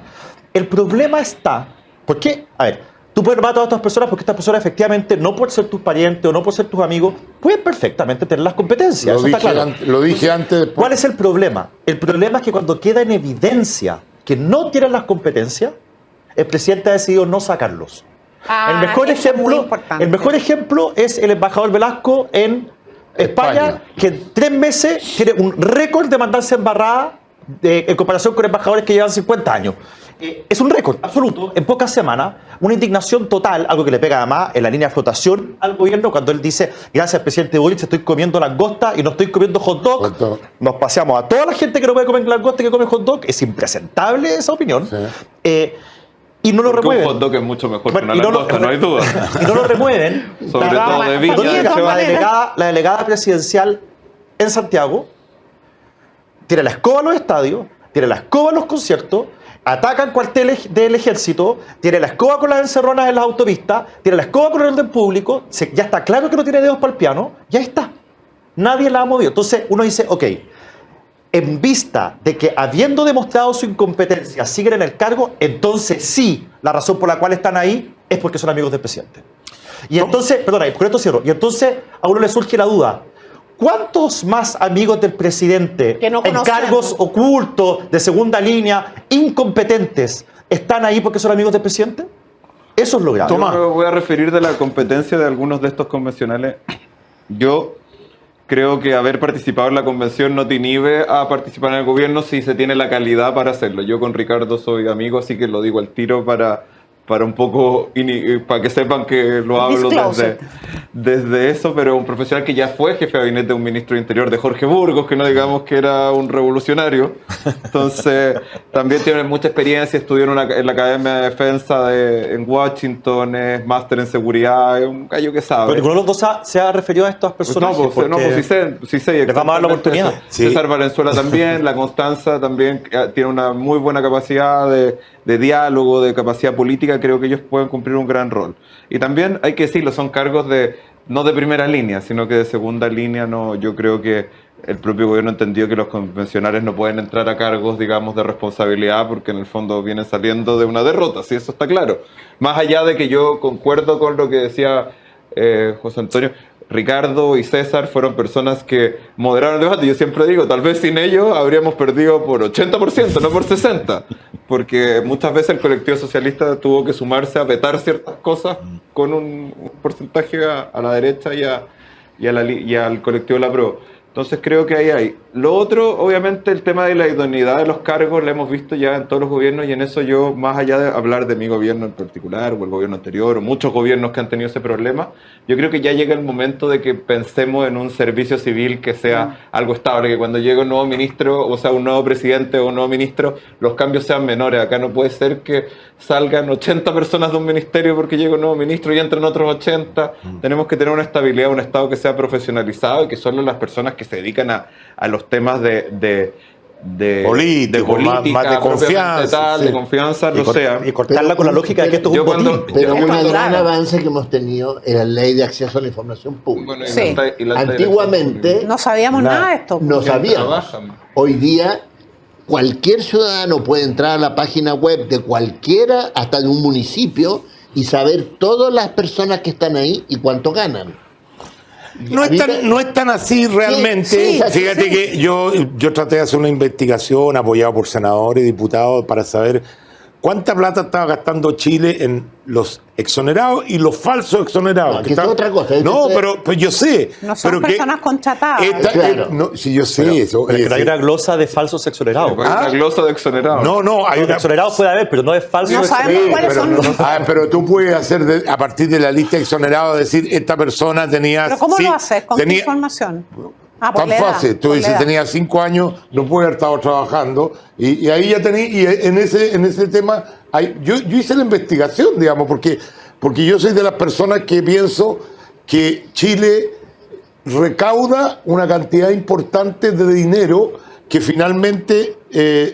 El problema está, ¿por qué? A ver, tú puedes nombrar a todas estas personas porque estas personas efectivamente, no por ser tus parientes o no por ser tus amigos, pueden perfectamente tener las competencias, Lo eso está dije, claro. lo dije antes. ¿Cuál es el problema? El problema es que cuando queda en evidencia que no tienen las competencias, el presidente ha decidido no sacarlos. Ah, El mejor eso es muy ejemplo, importante. el mejor ejemplo es el embajador Velasco en España, que en 3 meses tiene un récord de mandarse embarrada en comparación con embajadores que llevan 50 años. Es un récord absoluto, en pocas semanas, una indignación total, algo que le pega además en la línea de flotación al gobierno cuando él dice, gracias presidente Boric, estoy comiendo langosta y no estoy comiendo hot dog. Hot dog. Nos paseamos a toda la gente que no puede comer langosta y que come hot dog. Es impresentable esa opinión. Sí. Y no lo Porque un remueven. hot dog es mucho mejor que Bueno, una langosta, no hay duda. Y no lo remueven. Sobre todo de Viña, Oye, de todas La delegada presidencial en Santiago tiene la escoba en los estadios, tiene la escoba en los conciertos, atacan cuarteles del ejército, tiene la escoba con las encerronas en las autopistas, tiene la escoba con el orden público, ya está claro que no tiene dedos para el piano, ya está. Nadie la ha movido. Entonces uno dice, ok, en vista de que habiendo demostrado su incompetencia siguen en el cargo, entonces sí, la razón por la cual están ahí es porque son amigos del presidente. Y entonces, perdona, con esto cierro, y entonces a uno le surge la duda, ¿cuántos más amigos del presidente Que no en conocemos. cargos ocultos, de segunda línea, incompetentes, están ahí porque son amigos del presidente? Eso es lo grave. Toma. Yo me voy a referir de la competencia de algunos de estos convencionales. Yo creo que haber participado en la convención no te inhibe a participar en el gobierno si se tiene la calidad para hacerlo. Yo con Ricardo soy amigo, así que lo digo al tiro para un poco, para que sepan que lo hablo Disclosure. desde eso, pero un profesional que ya fue jefe de gabinete de un ministro de Interior de Jorge Burgos, que no digamos que era un revolucionario. Entonces, también tiene mucha experiencia, estudió en la Academia de Defensa en Washington, es máster en seguridad, es un gallo que sabe. Pero ninguno de los dos se ha referido a estas personas. Sí sé. Les vamos a dar la oportunidad. Sí. César Valenzuela también, la Constanza también tiene una muy buena capacidad de diálogo, de capacidad política, creo que ellos pueden cumplir un gran rol. Y también hay que decirlo, son cargos no de primera línea, sino que de segunda línea. No, yo creo que el propio gobierno entendió que los convencionales no pueden entrar a cargos, digamos, de responsabilidad, porque en el fondo vienen saliendo de una derrota, sí, eso está claro. Más allá de que yo concuerdo con lo que decía José Antonio, Ricardo y César fueron personas que moderaron el debate. Yo siempre digo, tal vez sin ellos habríamos perdido por 80%, no por 60%, porque muchas veces el colectivo socialista tuvo que sumarse a vetar ciertas cosas con un porcentaje a la derecha y al colectivo de la Pro. Entonces creo que ahí hay. Lo otro, obviamente, el tema de la idoneidad de los cargos lo hemos visto ya en todos los gobiernos, y en eso yo, más allá de hablar de mi gobierno en particular o el gobierno anterior o muchos gobiernos que han tenido ese problema, yo creo que ya llega el momento de que pensemos en un servicio civil que sea algo estable, que cuando llegue un nuevo ministro, o sea, un nuevo presidente o un nuevo ministro, los cambios sean menores. Acá no puede ser que salgan 80 personas de un ministerio porque llega un nuevo ministro y entran otros 80. Tenemos que tener una estabilidad, un Estado que sea profesionalizado y que solo las personas que se dedican a los temas de Político, más de propiamente confianza, tal, sí. de confianza, lo sea. Y cortarla con la lógica de que esto es un botín. Pero un gran Claro. avance que hemos tenido en la ley de acceso a la información pública. Bueno, Sí. Antiguamente No sabíamos nada de esto. no sabíamos. trabajan. Hoy día cualquier ciudadano puede entrar a la página web de cualquiera, hasta de un municipio, y saber todas las personas que están ahí y cuánto ganan. No es tan así realmente. sí, Fíjate sí. que yo traté de hacer una investigación apoyado por senadores y diputados para saber cuánta plata estaba gastando Chile en los exonerados y los falsos exonerados. No, que es otra cosa. No, pero pues yo sé. No son pero que personas contratadas. Claro. no, sí, yo sé eso. Pero es que no hay una glosa de falsos exonerados. Hay una glosa de exonerado. No, hay Los una... exonerados puede haber, pero no es falso. No sabemos Sí, cuáles pero, son. pero tú puedes hacer a partir de la lista de exonerados decir esta persona tenía... ¿Pero cómo sí, lo haces? ¿Con qué tenía- información? Ah, por Tan la edad, fácil, tú por la dices edad. tenía 5 años, no puede haber estado trabajando, y ahí ya tenía, y en ese tema, yo hice la investigación, digamos, porque yo soy de las personas que pienso que Chile recauda una cantidad importante de dinero que finalmente,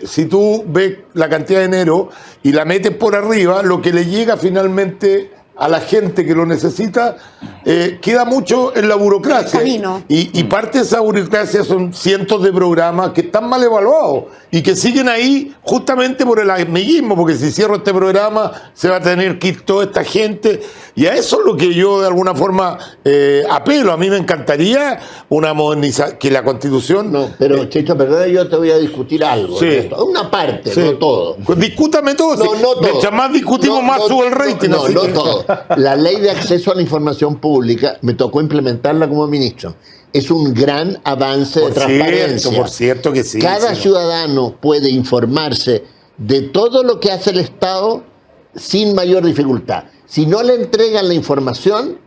si tú ves la cantidad de dinero y la metes por arriba, lo que le llega finalmente a la gente que lo necesita, queda mucho en la burocracia. En el camino. Y parte de esa burocracia son cientos de programas que están mal evaluados y que siguen ahí justamente por el amiguismo, porque si cierro este programa se va a tener que ir toda esta gente, y a eso es lo que yo de alguna forma apelo. A mí me encantaría una modernización, que la Constitución... No, pero Checho, perdón, yo te voy a discutir algo. Sí. de esto. Una parte, Sí. no todo. Pues discútame todo. No, no todo. Mientras más discutimos, más sube el rating. No, así no que- todo. La ley de acceso a la información pública me tocó implementarla como ministro. Es un gran avance de transparencia. Por cierto que sí. Cada sí, ciudadano puede informarse de todo lo que hace el Estado sin mayor dificultad. Si no le entregan la información,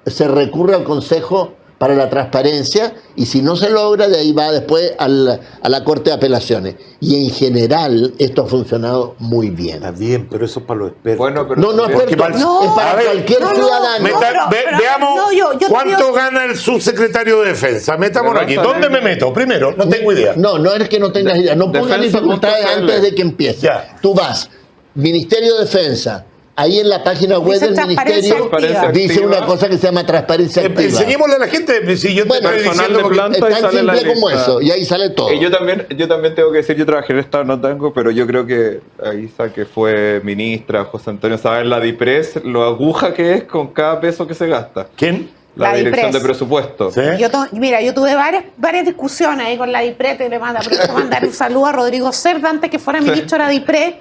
se recurre al Consejo para la Transparencia, y si no se logra, de ahí va después a la Corte de Apelaciones. Y en general esto ha funcionado muy bien. Está bien, pero eso es para los expertos. Bueno, pero No, no, también- experto, No, es para a ver, cualquier no, no, ciudadano. No, pero- Veamos no, yo te cuánto digo- gana el subsecretario de Defensa. Metámonos Pero aquí. vas a ¿Dónde ver- me meto? Primero, no tengo idea. No, no es que no tengas idea. No pongas Defensa.cl. dificultades antes de que empiece. Ya. Tú vas, Ministerio de Defensa, ahí en la página web Dice del transparencia ministerio activa. dice una cosa que se llama transparencia activa. Enseñémosle a la gente, si yo te Bueno, estoy personal diciendo de porque- planta Es y tan sale la simple como lista. eso, y ahí sale todo. Yo también tengo que decir, yo trabajé en el Estado, no tengo, pero yo creo que Isa, que fue ministra, José Antonio, sabe la DIPRES, lo aguja que es con cada peso que se gasta. ¿Quién? La La dirección DIPRES. de presupuesto. ¿Sí? Mira, yo tuve varias discusiones ahí con la DIPRE, le aprovecho mandar un saludo a Rodrigo Cerda, antes que fuera ministro de la DIPRE,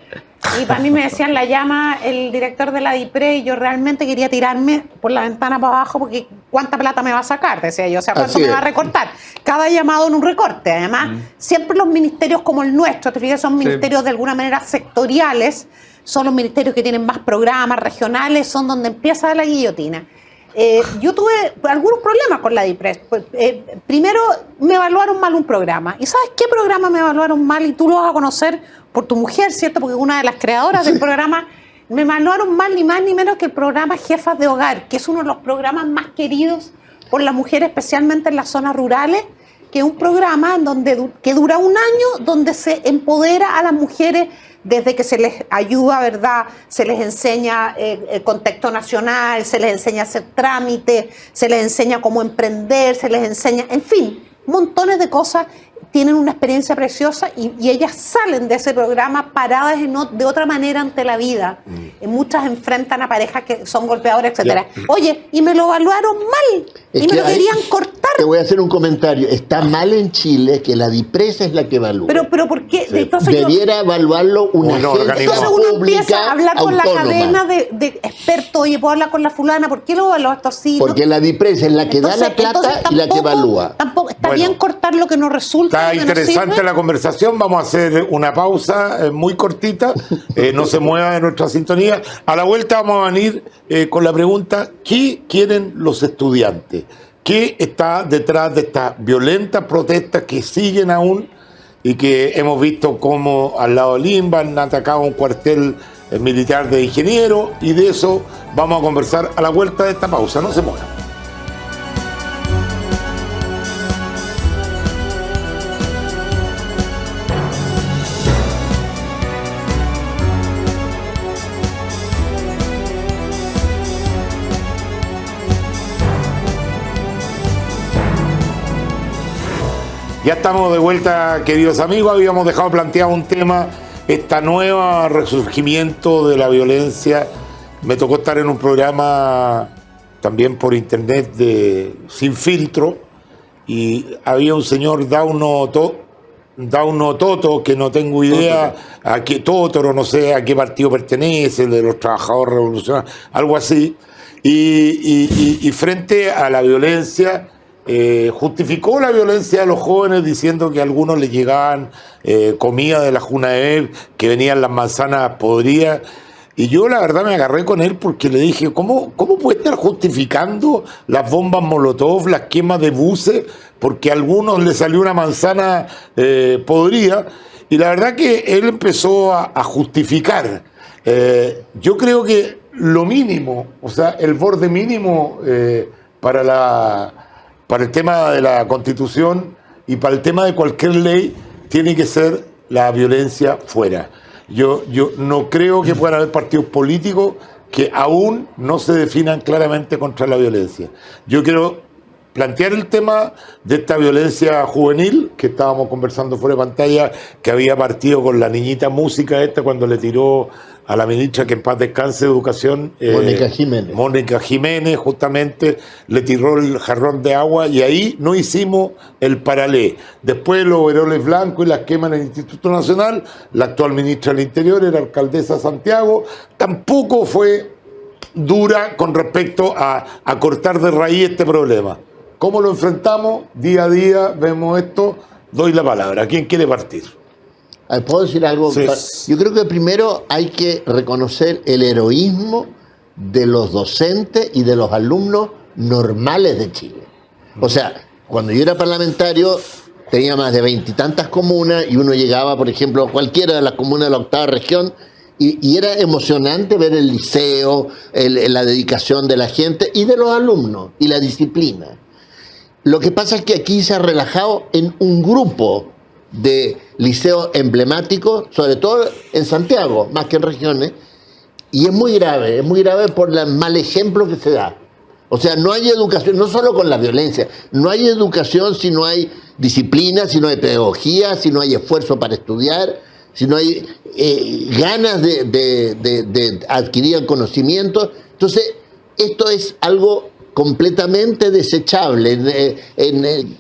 y para mí me decían la llama el director de la DIPRE, y yo realmente quería tirarme por la ventana para abajo, porque ¿cuánta plata me va a sacar? Decía yo, o sea, ¿cuánto Así me va a es. recortar? Cada llamado en un recorte, además, siempre los ministerios como el nuestro, te fijas, son ministerios de alguna manera sectoriales, son los ministerios que tienen más programas regionales, son donde empieza la guillotina. Yo tuve algunos problemas con la DIPRES. Primero, me evaluaron mal un programa. ¿Y sabes qué programa me evaluaron mal? Y tú lo vas a conocer por tu mujer, ¿cierto? Porque es una de las creadoras del programa. Me evaluaron mal ni más ni menos que el programa Jefas de Hogar, que es uno de los programas más queridos por las mujeres, especialmente en las zonas rurales, que es un programa que dura un año, donde se empodera a las mujeres desde que se les ayuda, ¿verdad? Se les enseña el contexto nacional, se les enseña a hacer trámites, se les enseña cómo emprender, se les enseña, en fin, montones de cosas. Tienen una experiencia preciosa y ellas salen de ese programa paradas de otra manera ante la vida. Muchas enfrentan a parejas que son golpeadoras, etcétera. Oye, y me lo evaluaron mal Es y me que lo ahí querían cortar. Te voy a hacer un comentario. Está mal en Chile que la DIPRES es la que evalúa. Pero ¿por qué? Entonces Debiera evaluarlo una Un agencia organismo. entonces uno pública empieza a hablar con la autónoma. cadena de expertos. Oye, ¿puedo hablar con la fulana? ¿Por qué lo evalúa esto así? Porque la DIPRES es la que da la plata y la que evalúa. Tampoco, está Bueno. bien cortar lo que no resulta. Está lo que no interesante sirve. la conversación. Vamos a hacer una pausa muy cortita. No se mueva de nuestra sintonía. A la vuelta vamos a venir con la pregunta: ¿qué quieren los estudiantes? ¿Qué está detrás de estas violentas protestas que siguen aún y que hemos visto cómo al lado de Limba han atacado un cuartel militar de ingenieros? Y de eso vamos a conversar a la vuelta de esta pausa. No se muevan. Ya estamos de vuelta, queridos amigos. Habíamos dejado planteado un tema, esta nueva resurgimiento de la violencia. Me tocó estar en un programa también por internet de Sin Filtro y había un señor Dauno Toto, que no tengo idea a qué Totoro, no sé a qué partido pertenece, el de los trabajadores revolucionarios, algo así. Y frente a la violencia, justificó la violencia de los jóvenes diciendo que a algunos les llegaban comida de la Junaed, que venían las manzanas podridas. Y yo la verdad me agarré con él porque le dije, ¿cómo puede estar justificando las bombas Molotov, las quemas de buses, porque a algunos les salió una manzana podrida? Y la verdad que él empezó a justificar. Yo creo que lo mínimo, o sea, el borde mínimo para el tema de la Constitución y para el tema de cualquier ley tiene que ser la violencia fuera. Yo no creo que puedan haber partidos políticos que aún no se definan claramente contra la violencia. Yo quiero plantear el tema de esta violencia juvenil que estábamos conversando fuera de pantalla, que había partido con la niñita música esta cuando le tiró a la ministra, que en paz descanse, de Educación, Mónica Jiménez, justamente le tiró el jarrón de agua y ahí no hicimos el paralé. Después los overoles blancos y las quemas en el Instituto Nacional, la actual ministra del Interior era alcaldesa de Santiago, tampoco fue dura con respecto a cortar de raíz este problema. ¿Cómo lo enfrentamos? Día a día vemos esto. Doy la palabra. ¿Quién quiere partir? ¿Puedo decir algo? Sí. Yo creo que primero hay que reconocer el heroísmo de los docentes y de los alumnos normales de Chile. O sea, cuando yo era parlamentario tenía más de 20 y tantas comunas y uno llegaba, por ejemplo, a cualquiera de las comunas de la 8ª región y era emocionante ver el liceo, la dedicación de la gente y de los alumnos y la disciplina. Lo que pasa es que aquí se ha relajado en un grupo de liceos emblemáticos, sobre todo en Santiago, más que en regiones, Y es muy grave por el mal ejemplo que se da. O sea, no hay educación, no solo con la violencia, no hay educación si no hay disciplina, si no hay pedagogía, si no hay esfuerzo para estudiar, si no hay ganas de adquirir el conocimiento. Entonces, esto es algo completamente desechable.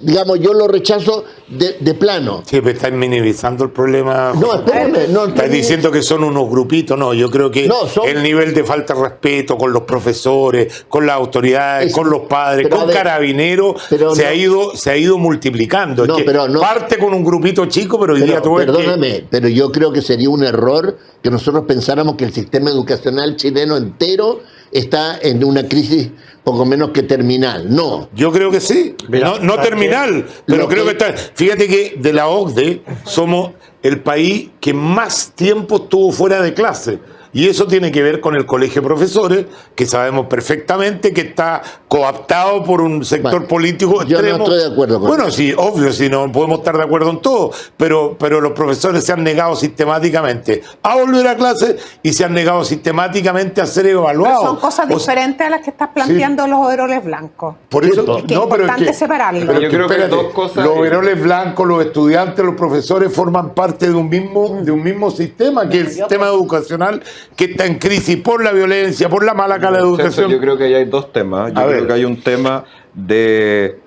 Digamos, yo lo rechazo de plano. Sí, pero estás minimizando el problema. No, espérame. No, estás diciendo que son unos grupitos. No, yo creo que el nivel de falta de respeto con los profesores, con las autoridades, con los padres, con carabineros, se ha ido multiplicando. No, parte con un grupito chico, pero hoy día tú ves perdóname, pero yo creo que sería un error que nosotros pensáramos que el sistema educacional chileno entero está en una crisis poco menos que terminal. No. Yo creo que sí. Mira, no terminal, pero creo que está. Fíjate que de la OCDE somos el país que más tiempo estuvo fuera de clase. Y eso tiene que ver con el colegio de profesores, que sabemos perfectamente que está cooptado por un sector político extremo. Yo no estoy de acuerdo con eso. Sí, obvio, sí, no podemos estar de acuerdo en todo, pero los profesores se han negado sistemáticamente a volver a clase y se han negado sistemáticamente a ser evaluados. Pero son cosas diferentes a las que estás planteando los overoles blancos. Por eso es que es importante separarlo. Pero yo creo que hay dos cosas. Los overoles blancos, los estudiantes, los profesores forman parte de un mismo sistema, que es el sistema educacional, que está en crisis por la violencia, por la mala calidad de educación. Yo creo que ahí hay dos temas. Yo creo que hay un tema de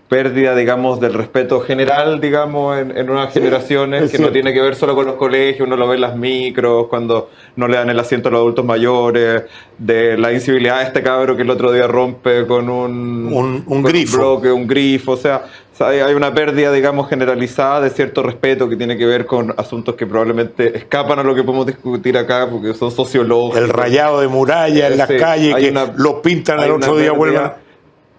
pérdida, digamos, del respeto general, digamos, en unas generaciones, que no tiene que ver solo con los colegios, uno lo ve en las micros, cuando no le dan el asiento a los adultos mayores, de la incivilidad de este cabro que el otro día rompe con un grifo. Bloque, un grifo, o sea, hay una pérdida, digamos, generalizada de cierto respeto que tiene que ver con asuntos que probablemente escapan a lo que podemos discutir acá, porque son sociológicos. El rayado de muralla en las calles, que los pintan al otro día, vuelvan.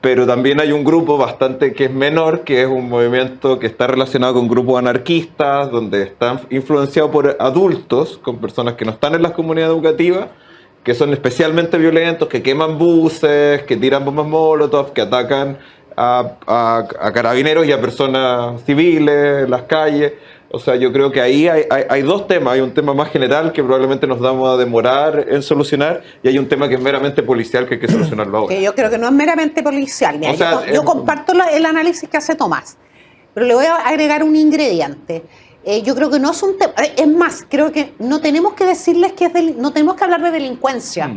Pero también hay un grupo bastante que es menor, que es un movimiento que está relacionado con grupos anarquistas, donde están influenciados por adultos, con personas que no están en las comunidades educativas, que son especialmente violentos, que queman buses, que tiran bombas molotov, que atacan a carabineros y a personas civiles en las calles. O sea, yo creo que ahí hay dos temas. Hay un tema más general que probablemente nos vamos a demorar en solucionar, y hay un tema que es meramente policial que hay que solucionarlo ahora. Que yo creo que no es meramente policial. Mira, O sea, yo comparto el análisis que hace Tomás, pero le voy a agregar un ingrediente. Yo creo que no es un tema. Es más, creo que no tenemos que decirles que no tenemos que hablar de delincuencia.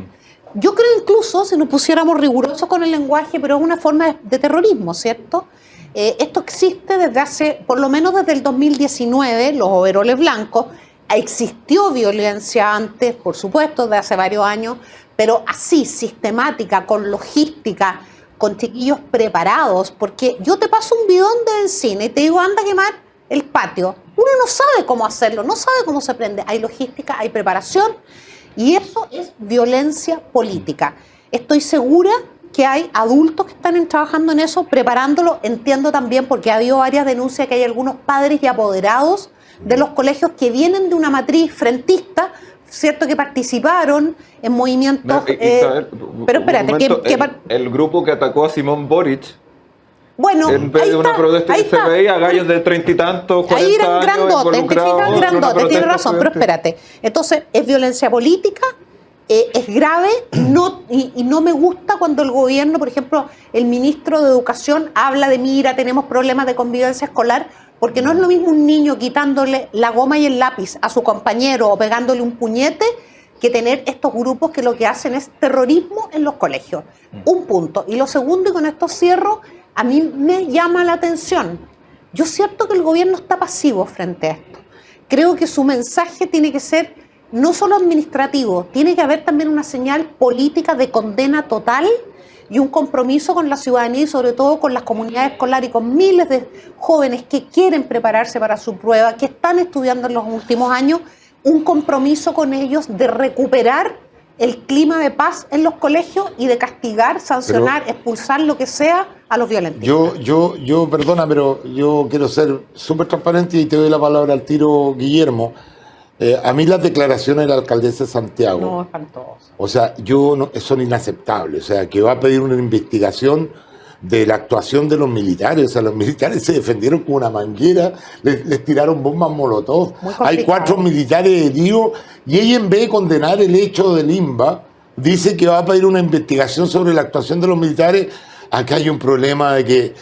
Yo creo incluso, si nos pusiéramos rigurosos con el lenguaje, pero es una forma de terrorismo, ¿cierto? Esto existe desde hace, por lo menos desde el 2019, los overoles blancos. Existió violencia antes, por supuesto, de hace varios años, pero así, sistemática, con logística, con chiquillos preparados, porque yo te paso un bidón de benzina y te digo, anda a quemar el patio. Uno no sabe cómo hacerlo, no sabe cómo se prende. Hay logística, hay preparación, y eso es violencia política. Estoy segura que hay adultos que están trabajando en eso, preparándolo. Entiendo también, porque ha habido varias denuncias, que hay algunos padres y apoderados de los colegios que vienen de una matriz frentista, ¿cierto?, que participaron en movimientos... pero espérate, el grupo que atacó a Simón Boric, bueno, en vez de una protesta que se veía a gallos de 30 y tantos, 40 ahí eran años grandotes, te fijas, involucrados en una grandotes, tienes protesta razón, pero espérate. Entonces, es violencia política, es grave, y no me gusta cuando el gobierno, por ejemplo, el ministro de Educación habla de, mira, tenemos problemas de convivencia escolar, porque no es lo mismo un niño quitándole la goma y el lápiz a su compañero o pegándole un puñete, que tener estos grupos que lo que hacen es terrorismo en los colegios. Un punto. Y lo segundo, y con esto cierro, a mí me llama la atención. Yo siento que el gobierno está pasivo frente a esto. Creo que su mensaje tiene que ser no solo administrativo, tiene que haber también una señal política de condena total y un compromiso con la ciudadanía y sobre todo con las comunidades escolares y con miles de jóvenes que quieren prepararse para su prueba, que están estudiando en los últimos años, un compromiso con ellos de recuperar el clima de paz en los colegios y de castigar, sancionar, expulsar, lo que sea, a los violentos. Yo, perdona, pero yo quiero ser súper transparente y te doy la palabra al tiro, Guillermo. A mí las declaraciones de la alcaldesa de Santiago, No, espantoso. o sea, son inaceptables. O sea, que va a pedir una investigación de la actuación de los militares. O sea, los militares se defendieron con una manguera, les tiraron bombas molotov. Muy complicado. Hay 4 militares heridos y ella, en vez de condenar el hecho del INBA, dice que va a pedir una investigación sobre la actuación de los militares. Acá hay un problema de que...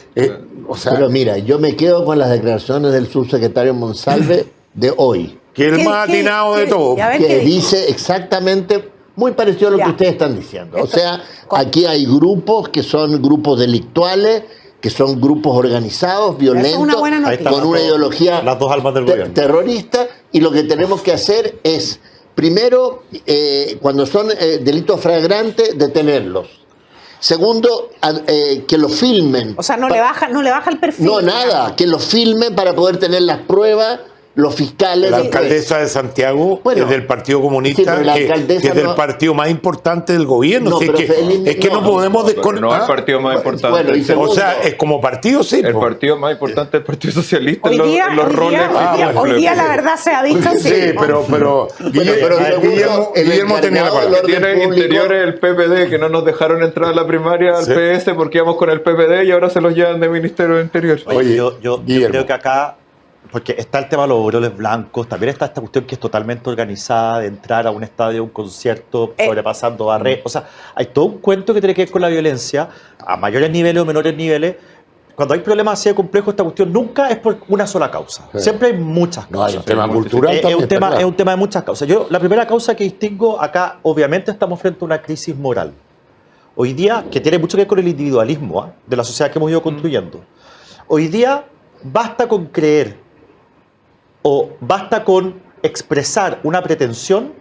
o sea, Pero mira, yo me quedo con las declaraciones del subsecretario Monsalve de hoy, que es el ¿Qué- más qué- atinado de qué- todos. ya ven que qué dijo? dice exactamente muy parecido a lo Ya. que ustedes están diciendo. O Esto- sea, con- aquí hay grupos que son grupos delictuales, que son grupos organizados, violentos, una buena Ahí noticia. están con las una dos- ideología las dos almas del gobierno. terrorista, y lo que tenemos que hacer es, primero, cuando son delitos flagrantes, detenerlos. Segundo, que lo filmen. O sea, no le baja el perfil. No, nada, que lo filmen para poder tener las pruebas, los fiscales. La después. alcaldesa de Santiago Bueno, es del Partido sí, Comunista, pero la que alcaldesa es del no- partido más importante del gobierno. No, Si pero es que no no, podemos Pero no desconectar. el partido más importante. Bueno, y el segundo- O sea, es como partido, sí. el po. partido más importante es el Partido Socialista Hoy en los, día, en los hoy roles. día, que hoy día la cumple. verdad se ha dicho Sí, así. pero pero segundo, el Guillermo tenía la encargado palabra. del orden Tiene público- interiores el PPD, que no nos dejaron entrar a la primaria al Sí. PS porque íbamos con el PPD y ahora se los llevan de Ministerio del Interior. Oye, yo Guillermo. creo que acá, porque está el tema de los overoles blancos, también está esta cuestión que es totalmente organizada de entrar a un estadio, a un concierto, sobrepasando barreras. O sea, hay todo un cuento que tiene que ver con la violencia, a mayores niveles o menores niveles. Cuando hay problemas así de complejos, esta cuestión nunca es por una sola causa. Sí. Siempre hay muchas No, hay causas. un tema cultural Es también. un tema, está claro. es un tema de muchas causas. Yo, la primera causa que distingo acá, obviamente estamos frente a una crisis moral. Hoy día, que tiene mucho que ver con el individualismo de la sociedad que hemos ido construyendo. Hoy día, basta con creer o basta con expresar una pretensión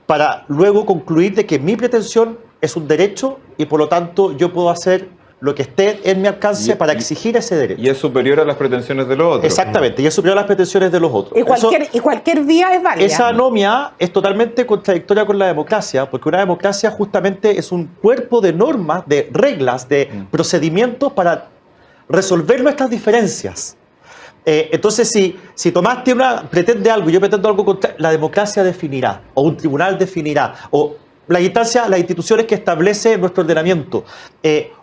para luego concluir de que mi pretensión es un derecho y por lo tanto yo puedo hacer lo que esté en mi alcance para exigir ese derecho. Y es superior a las pretensiones de los otros. Exactamente, y es superior a las pretensiones de los otros. Y cualquier vía es válida. Esa anomia es totalmente contradictoria con la democracia, porque una democracia justamente es un cuerpo de normas, de reglas, de procedimientos para resolver nuestras diferencias. Entonces, si Tomás pretende algo y yo pretendo algo contrario, la democracia definirá, o un tribunal definirá, o las instituciones que establece nuestro ordenamiento.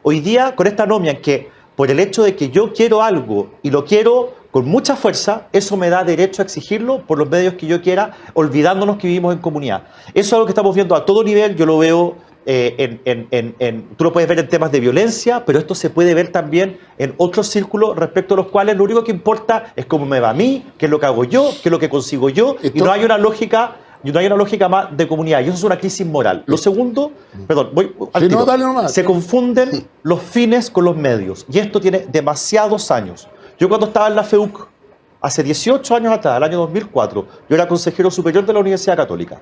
Hoy día, con esta anomia en que por el hecho de que yo quiero algo y lo quiero con mucha fuerza, eso me da derecho a exigirlo por los medios que yo quiera, olvidándonos que vivimos en comunidad. Eso es algo que estamos viendo a todo nivel, yo lo veo tú lo puedes ver en temas de violencia, pero esto se puede ver también en otros círculos respecto a los cuales lo único que importa es cómo me va a mí, qué es lo que hago yo, qué es lo que consigo yo, y no hay una lógica más de comunidad, y eso es una crisis moral. Lo segundo, perdón, voy al Sí, tiro. no, dale nomás. Se confunden los fines con los medios, y esto tiene demasiados años. Yo cuando estaba en la FEUC, hace 18 años atrás, el año 2004, yo era consejero superior de la Universidad Católica,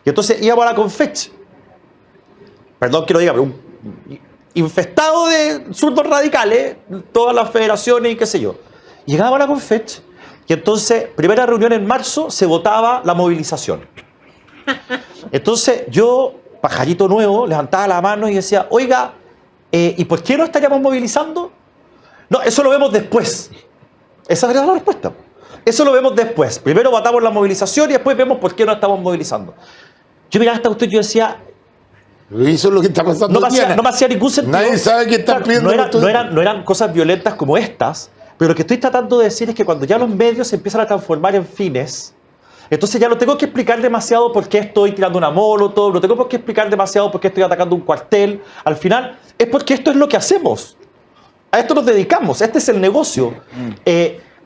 y entonces íbamos a la Confech, perdón que lo diga, pero un infestado de zurdos radicales, todas las federaciones y qué sé yo. Llegaba a la Confech y entonces, primera reunión en marzo, se votaba la movilización. Entonces yo, pajarito nuevo, levantaba la mano y decía, oiga, ¿y por qué no estaríamos movilizando? No, eso lo vemos después. Esa era la respuesta. Eso lo vemos después. Primero votamos la movilización y después vemos por qué no estamos movilizando. Yo miraba esta cuestión y yo decía, Eso es lo que está pasando. no me hacía ningún sentido. Nadie sabe qué están pidiendo. No eran cosas violentas como estas, pero lo que estoy tratando de decir es que cuando ya los medios se empiezan a transformar en fines, entonces ya no tengo que explicar demasiado por qué estoy tirando una molotov, no tengo por qué explicar demasiado por qué estoy atacando un cuartel. Al final es porque esto es lo que hacemos. A esto nos dedicamos, este es el negocio.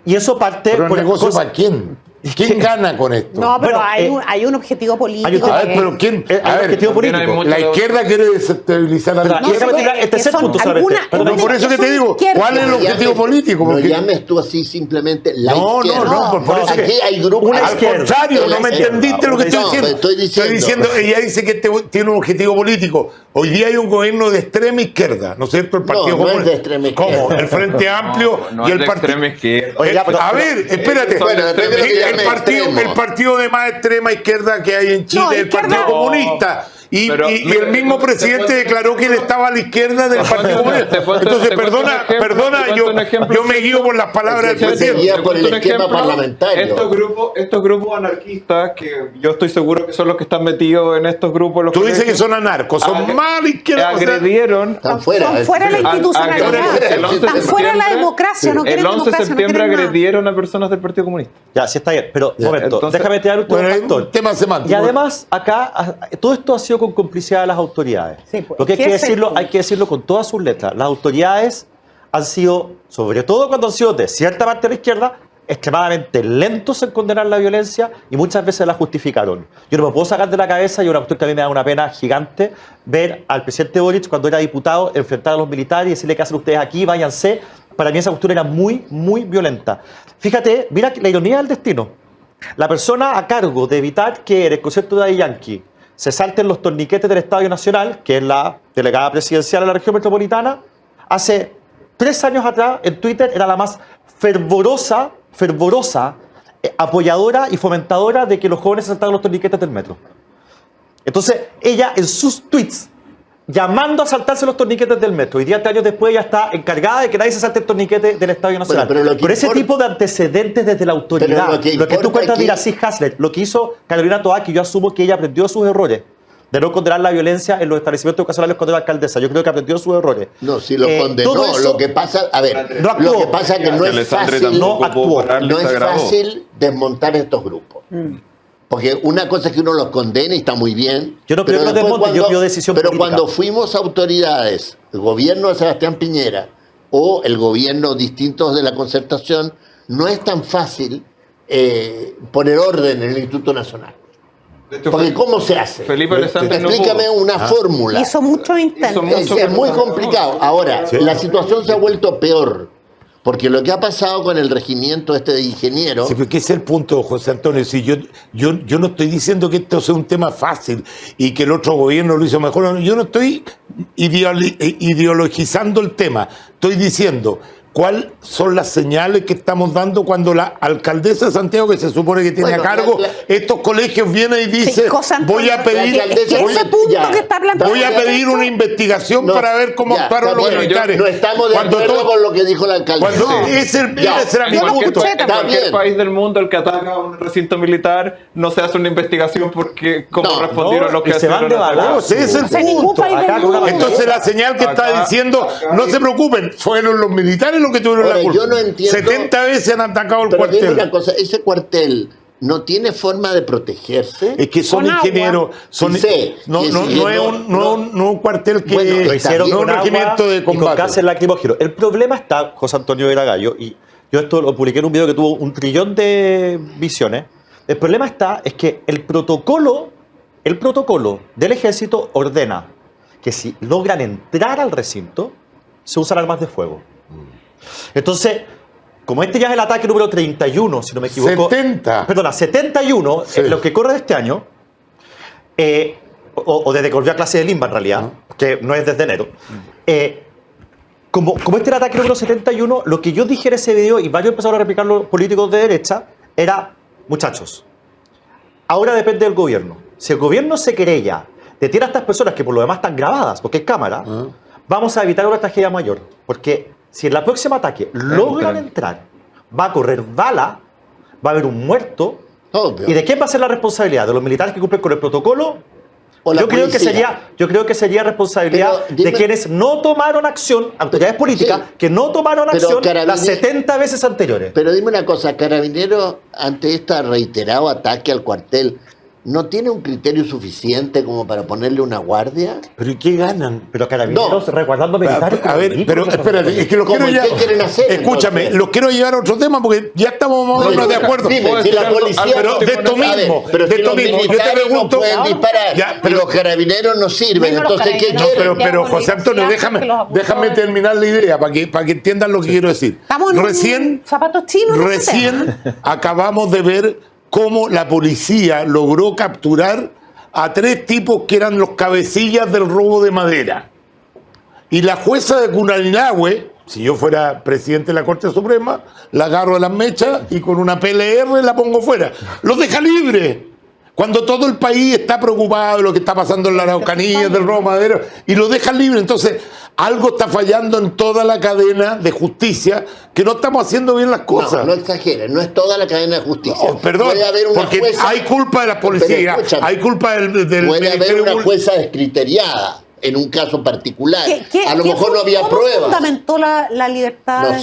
Y eso parte... ¿Pero el por negocio cosas- para quién? ¿Quién gana con esto? No, pero Bueno, hay un objetivo político. hay un- A ver, pero ¿quién? hay A un ver, objetivo también hay político. mucho- la izquierda quiere desestabilizar a la Pero, izquierda. déjame terminar el tercer punto solamente. Perdón, por eso que te digo, ¿cuál es el objetivo político? No Porque- llames tú así simplemente la No, izquierda. no, por eso Aquí que- hay grupos. una Al izquierda. contrario, no me izquierda. entendiste lo que estoy No, diciendo. estoy diciendo. Ella dice que tiene un objetivo político. Hoy día hay un gobierno de extrema izquierda, ¿no es cierto? El Partido no es Comunista. de extrema izquierda. ¿Cómo? El Frente Amplio No y es el de Partido. extrema izquierda. Oye, ya, pero- A ver, espérate. Bueno, depende de lo que llame el partido extremo. de más extrema izquierda que hay en Chile, No, el Partido izquierda- Comunista. Y Pero, el mismo presidente declaró que él estaba a la izquierda del Partido Comunista. Entonces, perdona, yo me guío por las palabras del presidente. Guía por el esquema parlamentario. Estos grupos anarquistas, que yo estoy seguro que son los que están metidos en estos grupos. Tú dices que son anarcos, son más a la izquierda. Agredieron. Están fuera. Son fuera de la institucionalidad. Están fuera de la democracia. No El 11 de septiembre agredieron agredieron a personas del Partido Comunista. Ya, sí está bien. Pero, un momento, entonces, déjame te dar un Bueno, es factor. un tema semántico. Y además, acá, todo esto ha sido con complicidad de las autoridades. Sí, pues, Lo que ¿qué es esto? hay que decirlo con todas sus letras. Las autoridades han sido, sobre todo cuando han sido de cierta parte de la izquierda, extremadamente lentos en condenar la violencia y muchas veces la justificaron. Yo no me puedo sacar de la cabeza, y una cuestión que a mí me da una pena gigante, ver al presidente Boric, cuando era diputado, enfrentar a los militares y decirle qué hacen ustedes aquí, váyanse. Para mí esa cuestión era muy, muy violenta. Fíjate, mira la ironía del destino. La persona a cargo de evitar que en el concierto de Daddy Yankee se salten los torniquetes del Estadio Nacional, que es la delegada presidencial de la región metropolitana, hace 3 años atrás en Twitter era la más fervorosa apoyadora y fomentadora de que los jóvenes se saltaran los torniquetes del metro. Entonces, ella en sus tweets, llamando a saltarse los torniquetes del metro, y 10 años después ella está encargada de que nadie se salte el torniquete del Estadio Nacional. Bueno, pero Por ese tipo de antecedentes desde la autoridad, Pero lo que tú cuentas aquí- de Iracy Hasler, lo que hizo Carolina Toá, que yo asumo que ella aprendió de sus errores, de no condenar la violencia en los establecimientos educacionales cuando era alcaldesa. Yo creo que aprendió de sus errores. No, si lo condenó, todo eso- lo que pasa, a ver, No actuó. lo que pasa es que no es Alessandri fácil, no tampoco actuó. pudo pararle, no se es agravó. fácil desmontar estos grupos. Porque una cosa es que uno los condene y está muy bien. Yo no pido que los después desmonten, yo pido decisión Pero política. cuando fuimos autoridades, el gobierno de Sebastián Piñera o el gobierno distintos de la concertación, no es tan fácil poner orden en el Instituto Nacional. De hecho, Porque ¿cómo se hace? Felipe Alessandri no Explícame pudo. una fórmula. Hizo muchos intentos. Es muy complicado. Ahora, la situación se ha vuelto peor. Porque lo que ha pasado con el regimiento este de ingenieros... Sí, pero ¿qué es el punto, José Antonio? Si yo no estoy diciendo que esto sea un tema fácil y que el otro gobierno lo hizo mejor. Yo no estoy ideologizando el tema. Estoy diciendo cuáles son las señales que estamos dando cuando la alcaldesa de Santiago, que se supone que tiene Bueno, a cargo estos colegios, viene y dice, José Antonio, voy a pedir... ese punto que está planteando Voy a pedir una investigación No, para ver cómo ya, actuaron los está bien, militares. No estamos de Cuando acuerdo todo- con lo que dijo la alcaldesa. Cuando ese era mi Yo lo punto. escuché En también. cualquier bien. país del mundo, el que ataca a un recinto militar no se hace una investigación porque cómo No, respondieron los que y se van de hicieron el bala. No, ataque. ese es el O sea, ningún punto. país del Acá con una mundo. Entonces la señal que está Acá- diciendo, acá no hay- se preocupen, fueron los militares los que tuvieron Ahora, la culpa. yo no entiendo- 70 veces han atacado el Pero dime una cuartel. cosa, ese cuartel no tiene forma de protegerse. Es que son Con agua. ingenieros, son, Sí sé, no, sí, no, sí, no es un cuartel que Bueno, Lo hicieron no es con un regimiento agua de y con combate. gases lacrimógenos. El problema está, José Antonio Veragallo, y yo esto lo publiqué en un video que tuvo 1 trillón de visiones. El problema es que el protocolo del ejército ordena que si logran entrar al recinto, se usan armas de fuego. Entonces, como este ya es el ataque número 31, si no me equivoco. 70. Perdona, 71, Sí. lo que corre de este año, o desde que volvió a clase de Limba en realidad, que no es desde enero. Como este era el ataque número 71, lo que yo dije en ese video, y varios empezaron a replicar los políticos de derecha, era, muchachos, ahora depende del gobierno. Si el gobierno se querella, detiene a estas personas que por lo demás están grabadas, porque es cámara, vamos a evitar una tragedia mayor. Porque si en la próxima ataque logran entrar, va a correr bala, va a haber un muerto. Obvio. ¿Y de quién va a ser la responsabilidad? ¿De los militares que cumplen con el protocolo? O la Yo creo policía. que sería responsabilidad Pero dime- de quienes no tomaron acción, autoridades políticas, sí. que no tomaron Pero acción Carabinero- las 70 veces anteriores. Pero dime una cosa, Carabineros, ante este reiterado ataque al cuartel, ¿no tiene un criterio suficiente como para ponerle una guardia? ¿Pero y qué ganan? Pero carabineros resguardando militares. A ver, como pero ridículos, espérate, es que los ¿Cómo? quiero ¿Y ya... qué quieren hacer, Escúchame, entonces? los quiero llevar a otro tema porque ya estamos más o menos de acuerdo. Dime, ¿Puedo si decir la algo? policía... Pero de esto A ver, mismo, pero de si esto los mismo, yo te militares pregunto... no pueden disparar Ya, y los carabineros no sirven, Bueno, los entonces ¿qué carabineros- quieren? Pero Ya, José Antonio, policía, que los apuntó déjame de- terminar la idea para que entiendan lo que quiero decir. Estamos en Recién zapatos chinos. en ese tema. Recién acabamos de ver cómo la policía logró capturar a 3 tipos que eran los cabecillas del robo de madera. Y la jueza de Curanilahue, si yo fuera presidente de la Corte Suprema, la agarro a las mechas y con una PLR la pongo fuera. Los deja libre. Cuando todo el país está preocupado de lo que está pasando en la Araucanía, del robo madero, y lo dejan libre. Entonces, algo está fallando en toda la cadena de justicia, que no estamos haciendo bien las cosas. No exageren, no es toda la cadena de justicia. No, perdón, puede haber una porque jueza, hay culpa de la policía, hay culpa del puede haber Ministerio una Público. jueza descriteriada en un caso particular. A lo ¿Qué mejor no había cómo pruebas. fundamentó la libertad?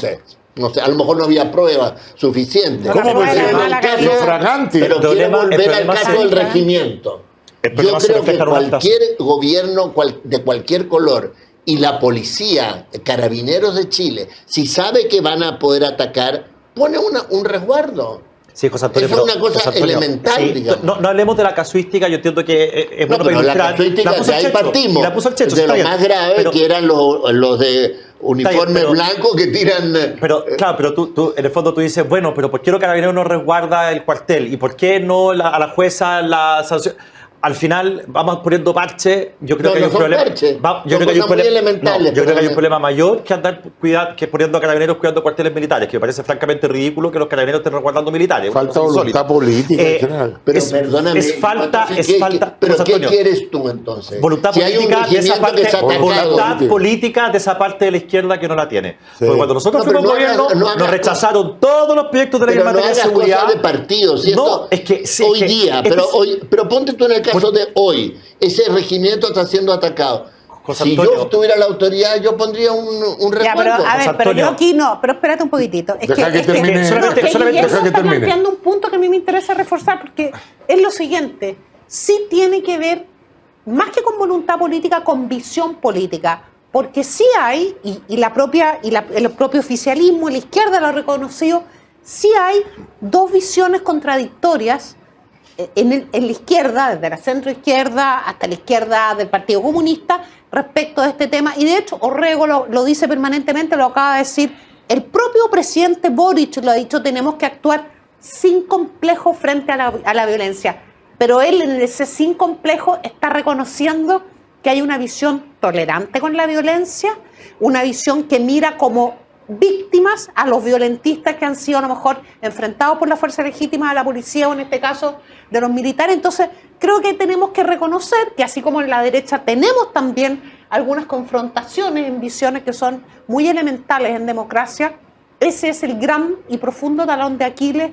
No sé, a lo mejor no había pruebas suficientes. ¿Cómo puede puede ser? ser? Mala Lo fragante. Pero quiero problema- el volver al problema caso se- del regimiento. El Yo problema se creo que refleja en una cualquier gobierno de cualquier color y la policía, Carabineros de Chile, si sabe que van a poder atacar, pone un resguardo. Sí, José Antonio, Eso es pero, una cosa José Antonio, elemental, digamos. No hablemos de la casuística, yo entiendo que es bueno No, pero la ilustrar. casuística, puso de el ahí Checho, partimos. y la puso el Checho, de está lo bien. más grave Pero- que eran los de uniforme pero- blanco que tiran... Pero, claro, pero tú, en el fondo tú dices, bueno, pero ¿por qué los carabineros no resguarda el cuartel? ¿Y por qué no a la jueza la sanción? Al final vamos poniendo parche. Yo creo No, que hay no un son problema. parches, Yo son creo que hay un cosas muy problema. elementales, Yo creo que hay un pero- problema mayor que andar que poniendo a carabineros cuidando cuarteles militares, que me parece francamente ridículo que los carabineros estén resguardando militares. Una Falta cosa voluntad insólita. política en general. Pero es, perdóname. es falta, entonces, es falta. ¿Pero José qué Antonio, quieres tú entonces? voluntad Si hay un política de esa regimiento parte, que es atacado. voluntad política de esa parte de la izquierda que no la tiene. Sí. Porque cuando nosotros No, pero fuimos no hagas- gobierno, no hagas nos rechazaron todos los proyectos de ley en Pero no materia de hagas seguridad. cosas de partidos. Si No, esto- es que sí, hoy es que- día, es que- pero ponte tú en el caso de hoy. Ese regimiento está siendo atacado. José Si Antonio. yo tuviera la autoridad, yo pondría un Ya, pero resguardo. a ver, pero Antonio. yo aquí no, pero espérate un poquito. Es Deja que es que- termine. solamente- no, es que solamente- eso deja que está termine. planteando un punto que a mí me interesa reforzar, porque es lo siguiente, sí tiene que ver, más que con voluntad política, con visión política, porque sí hay, y el propio oficialismo, la izquierda lo ha reconocido, sí hay dos visiones contradictorias en la izquierda, desde la centroizquierda hasta la izquierda del Partido Comunista, respecto de este tema. Y de hecho, Orrego lo dice permanentemente, lo acaba de decir. El propio presidente Boric lo ha dicho, tenemos que actuar sin complejo frente a la violencia. Pero él en ese sin complejo está reconociendo que hay una visión tolerante con la violencia, una visión que mira como víctimas a los violentistas que han sido a lo mejor enfrentados por la fuerza legítima de la policía o en este caso de los militares. Entonces creo que tenemos que reconocer que así como en la derecha tenemos también algunas confrontaciones en visiones que son muy elementales en democracia, ese es el gran y profundo talón de Aquiles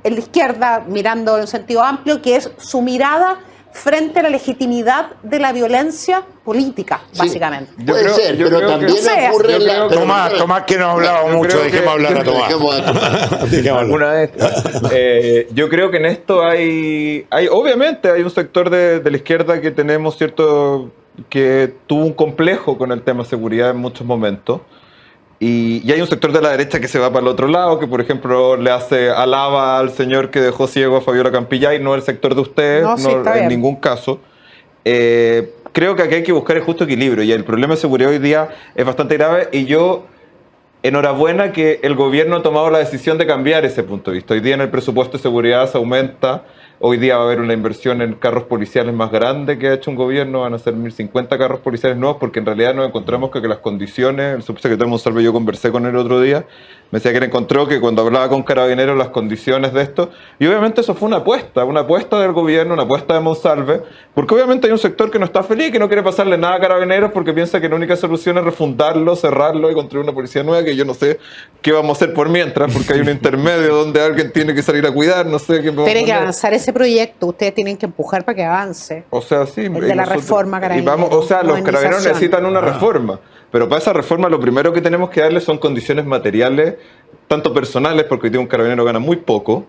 en la izquierda, mirando en sentido amplio, que es su mirada frente a la legitimidad de la violencia política, Sí. básicamente. Yo Puede creo- ser, yo pero creo que- también No sé, ocurre yo en la... creo que- pero- Tomás que no ha hablado Yo mucho, creo dejemos que- hablar a Tomás. Dejemos a Tomás. Dejemos hablar. Alguna vez. Yo creo que en esto hay obviamente hay un sector de la izquierda que tenemos que tuvo un complejo con el tema seguridad en muchos momentos. Y hay un sector de la derecha que se va para el otro lado, que por ejemplo le hace alaba al señor que dejó ciego a Fabiola Campillay, no el sector de ustedes, No, sí, está en bien. ningún caso. Creo que aquí hay que buscar el justo equilibrio y el problema de seguridad hoy día es bastante grave y yo, enhorabuena que el gobierno ha tomado la decisión de cambiar ese punto de vista. Hoy día en el presupuesto de seguridad se aumenta, hoy día va a haber una inversión en carros policiales más grande que ha hecho un gobierno, van a ser 1.050 carros policiales nuevos porque en realidad nos encontramos que las condiciones, el subsecretario Monsalve, yo conversé con él otro día, me decía que él encontró que cuando hablaba con Carabineros las condiciones de esto, y obviamente eso fue una apuesta del gobierno, una apuesta de Monsalve, porque obviamente hay un sector que no está feliz, que no quiere pasarle nada a Carabineros porque piensa que la única solución es refundarlo, cerrarlo y construir una policía nueva, que yo no sé qué vamos a hacer por mientras, porque hay un intermedio donde alguien tiene que salir a cuidar, no sé qué vamos a Tiene que poner. avanzar ese proyecto, ustedes tienen que empujar para que avance. O sea, sí. El de la reforma, y Carabineros, vamos, o sea, los carabineros modernización. necesitan una reforma. Pero para esa reforma lo primero que tenemos que darle son condiciones materiales, tanto personales, porque hoy día un carabinero gana muy poco.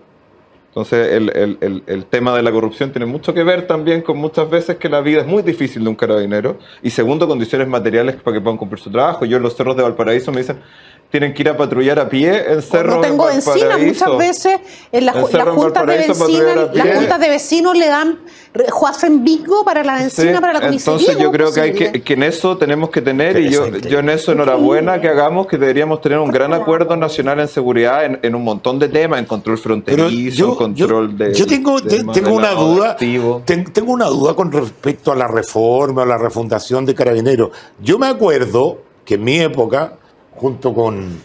Entonces el tema de la corrupción tiene mucho que ver también con muchas veces que la vida es muy difícil de un carabinero. Y segundo, condiciones materiales para que puedan cumplir su trabajo. Yo en los cerros de Valparaíso me dicen, tienen que ir a patrullar a pie en cerros No tengo de vecinas, Valparaíso. muchas veces en las En Cerro en juntas de Valparaíso, vecinas, patrullar a pie. las juntas de vecinos le dan, hacen bingo para la vecina, Sí, para la comisaría. entonces yo ¿cómo creo es que hay posible? que en eso tenemos que tener, y yo en eso enhorabuena que hagamos, que deberíamos tener un gran acuerdo nacional en seguridad en un montón de temas, en control fronterizo, en control de... yo tengo temas tengo de una lavado de duda, activos. tengo una duda con respecto a la reforma o la refundación de Carabineros. Yo me acuerdo que en mi época, junto con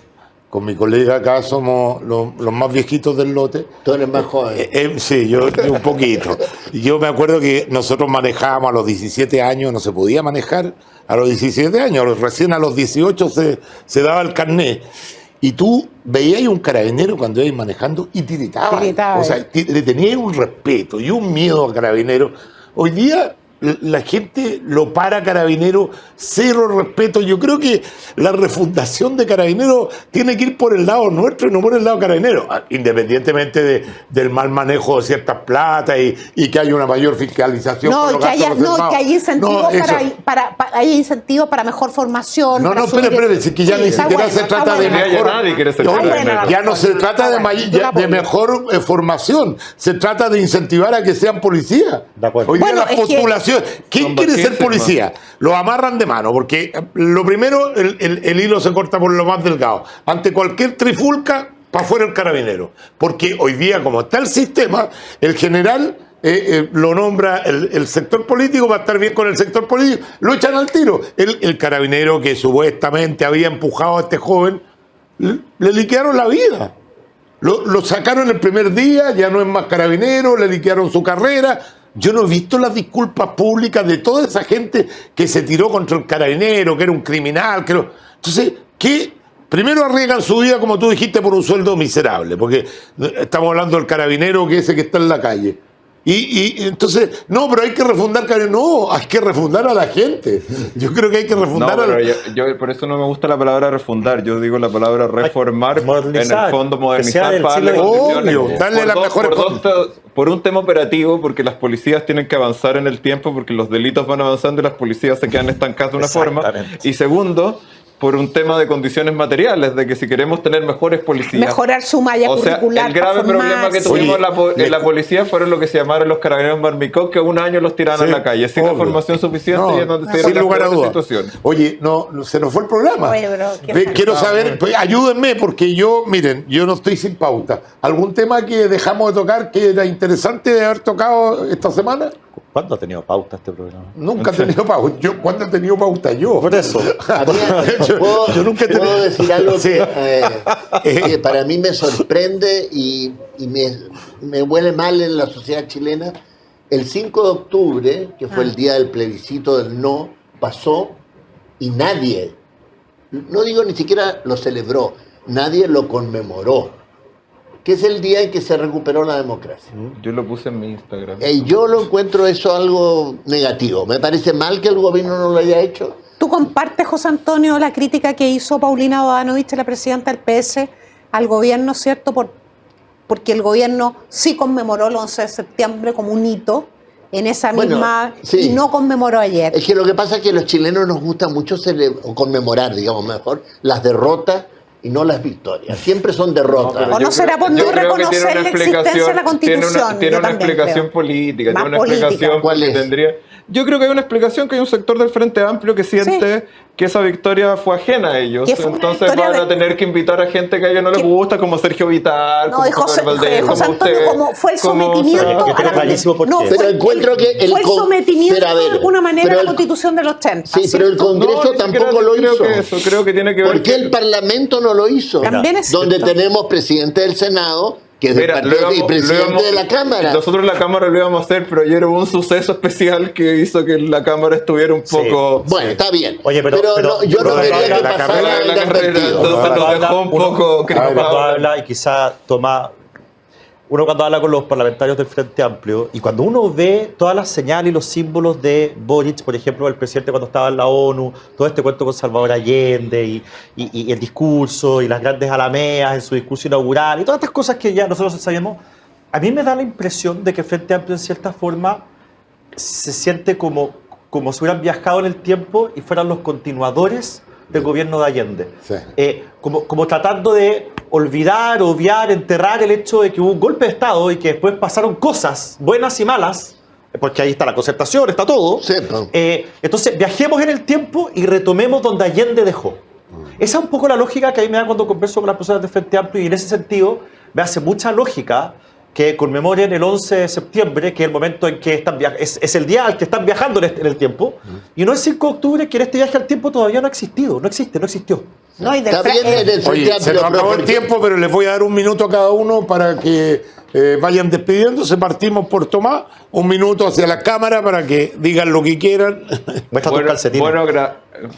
con mi colega acá somos los más viejitos del lote. Tú eres más joven. Sí, yo un poquito. Yo me acuerdo que nosotros manejábamos a los 17 años, no se podía manejar a los 17 años, recién a los 18 se daba el carnet. Y tú veías un carabinero cuando ibas manejando y tiritaba. O sea, le tenías un respeto y un miedo a carabinero. Hoy día la gente lo para Carabinero, cero respeto. Yo creo que la refundación de Carabinero tiene que ir por el lado nuestro y no por el lado de Carabinero, independientemente del mal manejo de ciertas platas y que haya una mayor fiscalización. No, que haya incentivos hay incentivos para mejor formación. No, espere, es que ya ni siquiera se trata de mejor. Ya no se trata de mejor formación, se trata de incentivar a que sean policías. Hoy día las postulaciones. ¿Quién quiere ser policía? Lo amarran de mano, porque lo primero, el hilo se corta por lo más delgado. Ante cualquier trifulca, para afuera el carabinero. Porque hoy día, como está el sistema, el general lo nombra el sector político para estar bien con el sector político, lo echan al tiro. El carabinero que supuestamente había empujado a este joven, le liquidaron la vida. Lo sacaron el primer día, ya no es más carabinero, le liquidaron su carrera. Yo no he visto las disculpas públicas de toda esa gente que se tiró contra el carabinero, que era un criminal. Entonces, ¿qué? Primero arriesgan su vida, como tú dijiste, por un sueldo miserable, porque estamos hablando del carabinero que está en la calle. Y entonces, no, pero hay que refundar carabinero. No, hay que refundar a la gente. Yo creo que hay que refundar yo por eso no me gusta la palabra refundar. Yo digo la palabra reformar, modernizar, en el fondo modernizar para darle condiciones. Darle las mejores por un tema operativo, porque las policías tienen que avanzar en el tiempo, porque los delitos van avanzando y las policías se quedan estancadas de una forma. Y segundo, por un tema de condiciones materiales, de que si queremos tener mejores policías... Mejorar su malla curricular. El grave problema que tuvimos en la policía fueron lo que se llamaron los carabineros Marmicó, que un año los tiraron a la calle, sin la formación suficiente y en donde se sin lugar a dudas. Oye, se nos fue el programa. Oye, quiero saber, ayúdenme, porque miren, yo no estoy sin pauta. ¿Algún tema que dejamos de tocar que era interesante de haber tocado esta semana? ¿Cuándo ha tenido pauta este programa? Nunca ha tenido pauta. ¿Cuándo he tenido pauta yo? Por eso. Yo nunca he tenido... ¿Puedo decir algo que para mí me sorprende y me huele mal en la sociedad chilena? El 5 de octubre, que fue el día del plebiscito del no, pasó y nadie, no digo ni siquiera lo celebró, nadie lo conmemoró. Que es el día en que se recuperó la democracia. Yo lo puse en mi Instagram. Yo lo encuentro eso algo negativo. Me parece mal que el gobierno no lo haya hecho. ¿Tú compartes, José Antonio, la crítica que hizo Paulina Bodanovich, la presidenta del PS, al gobierno, cierto? Porque el gobierno sí conmemoró el 11 de septiembre como un hito en esa misma... Sí. Y no conmemoró ayer. Es que lo que pasa es que a los chilenos nos gusta mucho conmemorar, digamos mejor, las derrotas y no las victorias. Siempre son derrotas. O no será por no reconocer la existencia de la Constitución. Tiene una explicación política. Tiene una explicación. ¿Cuál es? Yo creo que hay una explicación, que hay un sector del Frente Amplio que siente que esa victoria fue ajena a ellos. Entonces van a tener que invitar a gente que a ellos no les gusta, como Sergio Vital, como José Valdés, José Antonio, como fue el sometimiento a la Constitución. Pero encuentro que fue el sometimiento de alguna manera a la Constitución de los 80. Sí, pero el Congreso tampoco lo hizo. Creo que tiene que ver. ¿Por qué el Parlamento no lo hizo? También es donde cierto. tenemos presidente del Senado, que es del partido y presidente de la Cámara. Nosotros la Cámara lo íbamos a hacer, pero ayer hubo un suceso especial que hizo que la Cámara estuviera un poco... Bueno, está bien. Oye, pero yo no quería que pasara el partido. Entonces nos dejó un poco... Cuando habla y quizá toma... Uno cuando habla con los parlamentarios del Frente Amplio y cuando uno ve todas las señales y los símbolos de Boric, por ejemplo, el presidente cuando estaba en la ONU, todo este cuento con Salvador Allende y el discurso y las grandes alameas en su discurso inaugural y todas estas cosas que ya nosotros sabemos, a mí me da la impresión de que el Frente Amplio en cierta forma se siente como si hubieran viajado en el tiempo y fueran los continuadores del gobierno de Allende. Sí. Como tratando de olvidar, obviar, enterrar el hecho de que hubo un golpe de Estado y que después pasaron cosas buenas y malas, porque ahí está la concertación, está todo. Sí, entonces viajemos en el tiempo y retomemos donde Allende dejó. Esa es un poco la lógica que a mí me da cuando converso con las personas del Frente Amplio y en ese sentido me hace mucha lógica que conmemoren el 11 de septiembre, que es el momento en que es el día al que están viajando en el tiempo, y no el 5 de octubre, que en este viaje al tiempo todavía no ha existido, no existió. No, y del Está bien en el Frente Oye, se Amplio, nos pero acabó el porque- tiempo, pero les voy a dar un minuto a cada uno para que vayan despidiéndose. Partimos por Tomás, un minuto hacia la cámara para que digan lo que quieran. Muestra tus calcetines.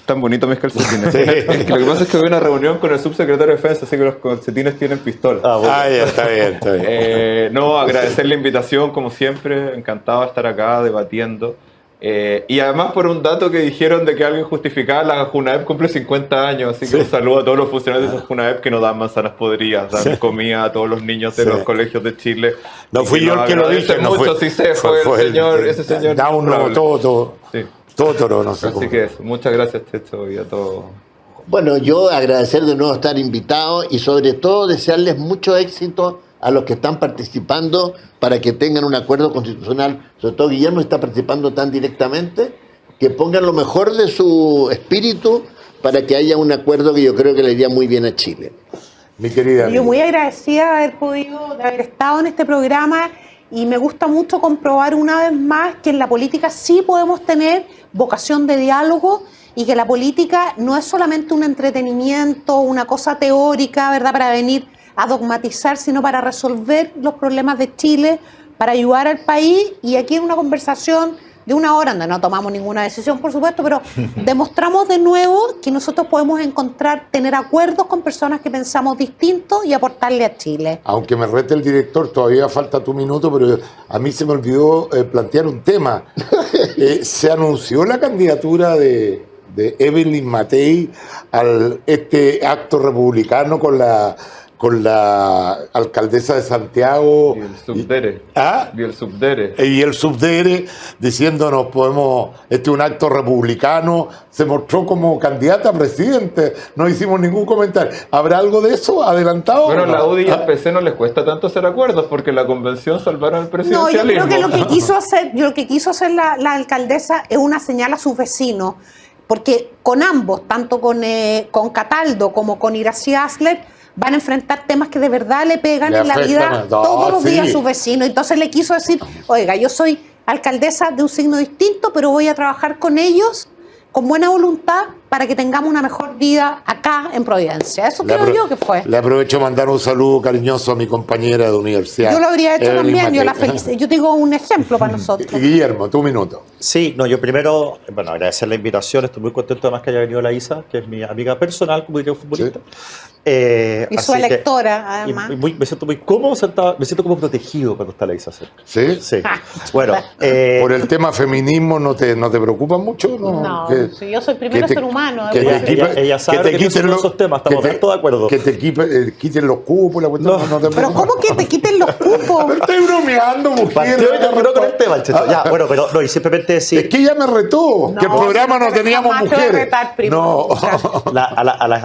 Tan bonitos mis calcetines. Es que lo que pasa es que voy a una reunión con el subsecretario de Defensa, así que los calcetines tienen pistola. Ah, bueno. Ya, está bien, está bien. No, agradecer la invitación, como siempre, encantado de estar acá debatiendo. Y además por un dato que dijeron de que alguien justificaba, la Junaep cumple 50 años, así que un saludo a todos los funcionarios de esa Junaep que nos dan manzanas podridas, dan comida a todos los niños de Sí. los colegios de Chile. No Y fui que yo nos el que lo agradecen dije, no mucho, fue, sí sé, fue el señor, ese señor. Da un nuevo todo. Sí. Totoro, no sé Así cómo. que eso, muchas gracias Checho y a todos. Bueno, yo agradecer de nuevo estar invitado y sobre todo desearles mucho éxito a los que están participando para que tengan un acuerdo constitucional. Sobre todo Guillermo está participando tan directamente, que pongan lo mejor de su espíritu para que haya un acuerdo que yo creo que le iría muy bien a Chile. Mi querida. Yo amiga. muy agradecida de haber estado en este programa y me gusta mucho comprobar una vez más que en la política sí podemos tener vocación de diálogo y que la política no es solamente un entretenimiento, una cosa teórica, ¿verdad?, para venir a dogmatizar, sino para resolver los problemas de Chile, para ayudar al país. Y aquí en una conversación de una hora, donde no tomamos ninguna decisión, por supuesto, pero demostramos de nuevo que nosotros podemos tener acuerdos con personas que pensamos distintos y aportarle a Chile. Aunque me rete el director, todavía falta tu minuto, pero a mí se me olvidó plantear un tema. Se anunció la candidatura de Evelyn Matei al este acto republicano con la alcaldesa de Santiago. Y el subdere. ¿Ah? Y el subdere. Y el subdere diciéndonos este es un acto republicano, se mostró como candidata a presidente, no hicimos ningún comentario. ¿Habrá algo de eso adelantado? Bueno, o no? la UDI y el PC no les cuesta tanto hacer acuerdos porque en la convención salvaron el No, yo presidencialismo. creo que lo que quiso hacer la alcaldesa es una señal a sus vecinos, porque con ambos, tanto con Cataldo como con Iracy Asler, van a enfrentar temas que de verdad le pegan Le en la afectan vida todos los sí. días a sus vecinos. Entonces le quiso decir, oiga, yo soy alcaldesa de un signo distinto, pero voy a trabajar con ellos con buena voluntad para que tengamos una mejor vida acá en Providencia. Eso creo yo que fue. Le aprovecho a mandar un saludo cariñoso a mi compañera de universidad. Yo lo habría hecho Evelyn también, yo la Matei. felicito. Yo digo un ejemplo para nosotros. Guillermo, tu minuto. Sí, no, yo primero, bueno, agradecer la invitación, estoy muy contento además que haya venido la Isa, que es mi amiga personal, como diría un futbolista. Y su así que- electora, además. me siento muy cómodo sentado, me siento como protegido cuando está la Isa cerca. ¿Sí? Sí. Ah, Bueno, Por el tema feminismo, ¿no te preocupa mucho? No, Que- si yo soy primero que te- ser humano. que te además. quiten- ella sabe que te que pienso quiten en los- esos temas, estamos que te- harto de acuerdo. Que te quiten los cupos, la cuestión, no te Pero preocupa. ¿cómo que te quiten los cupos? Pero estoy bromeando, mujer. Partió y terminó con el tema, Checho. Ya, bueno, pero no, y simplemente decir Es que ella me retó, que el programa no teníamos jamás te voy a mujeres. retar, primo. No.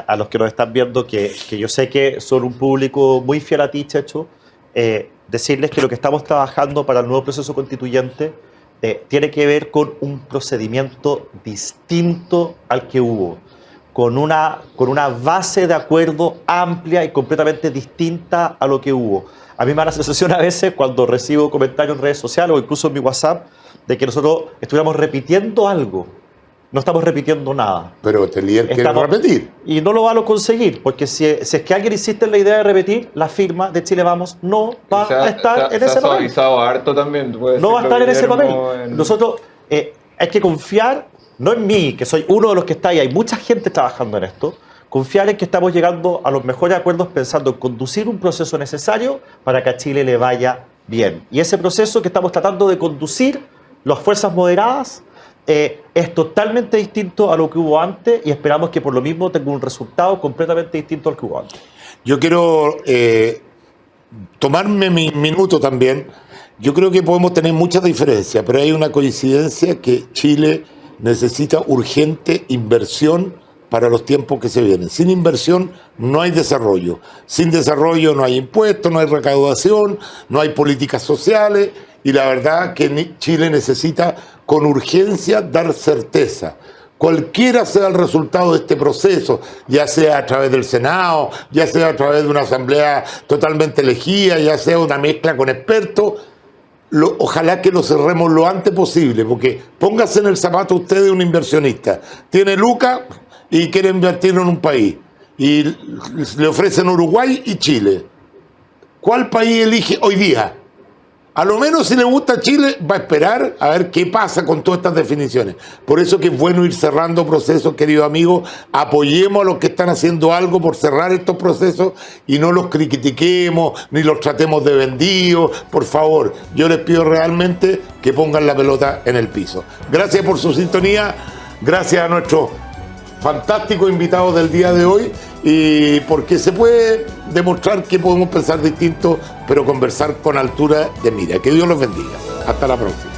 a los que nos están viendo, que yo sé que son un público muy fiel a ti, Checho, decirles que lo que estamos trabajando para el nuevo proceso constituyente tiene que ver con un procedimiento distinto al que hubo, con una base de acuerdo amplia y completamente distinta a lo que hubo. A mí me da la sensación a veces cuando recibo comentarios en redes sociales o incluso en mi WhatsApp de que nosotros estuviéramos repitiendo algo. No estamos repitiendo nada. Pero Telier quiere Estamos- repetir. Y no lo va a conseguir, porque si es que alguien insiste en la idea de repetir, la firma de Chile Vamos no va a estar en se ese ha papel. suavizado harto también. puede No va a decirlo estar en ese Guillermo, papel. Nosotros hay que confiar, no en mí, que soy uno de los que está ahí, hay mucha gente trabajando en esto, confiar en que estamos llegando a los mejores acuerdos pensando en conducir un proceso necesario para que a Chile le vaya bien. Y ese proceso que estamos tratando de conducir, las fuerzas moderadas, es totalmente distinto a lo que hubo antes y esperamos que por lo mismo tenga un resultado completamente distinto al que hubo antes. Yo quiero tomarme mi minuto también. Yo creo que podemos tener muchas diferencias, pero hay una coincidencia que Chile necesita urgente inversión para los tiempos que se vienen. Sin inversión no hay desarrollo. Sin desarrollo no hay impuestos, no hay recaudación, no hay políticas sociales y la verdad que Chile necesita con urgencia dar certeza. Cualquiera sea el resultado de este proceso, ya sea a través del Senado, ya sea a través de una asamblea totalmente elegida, ya sea una mezcla con expertos, ojalá que lo cerremos lo antes posible, porque póngase en el zapato usted de un inversionista. Tiene lucas y quiere invertir en un país. y le ofrecen Uruguay y Chile. ¿Cuál país elige hoy día? A lo menos si le gusta Chile, va a esperar a ver qué pasa con todas estas definiciones. Por eso que es bueno ir cerrando procesos, queridos amigos. Apoyemos a los que están haciendo algo por cerrar estos procesos y no los critiquemos ni los tratemos de vendidos. Por favor, yo les pido realmente que pongan la pelota en el piso. Gracias por su sintonía. Gracias a nuestros fantásticos invitados del día de hoy, y porque se puede demostrar que podemos pensar distinto, pero conversar con altura de mira. Que Dios los bendiga. Hasta la próxima.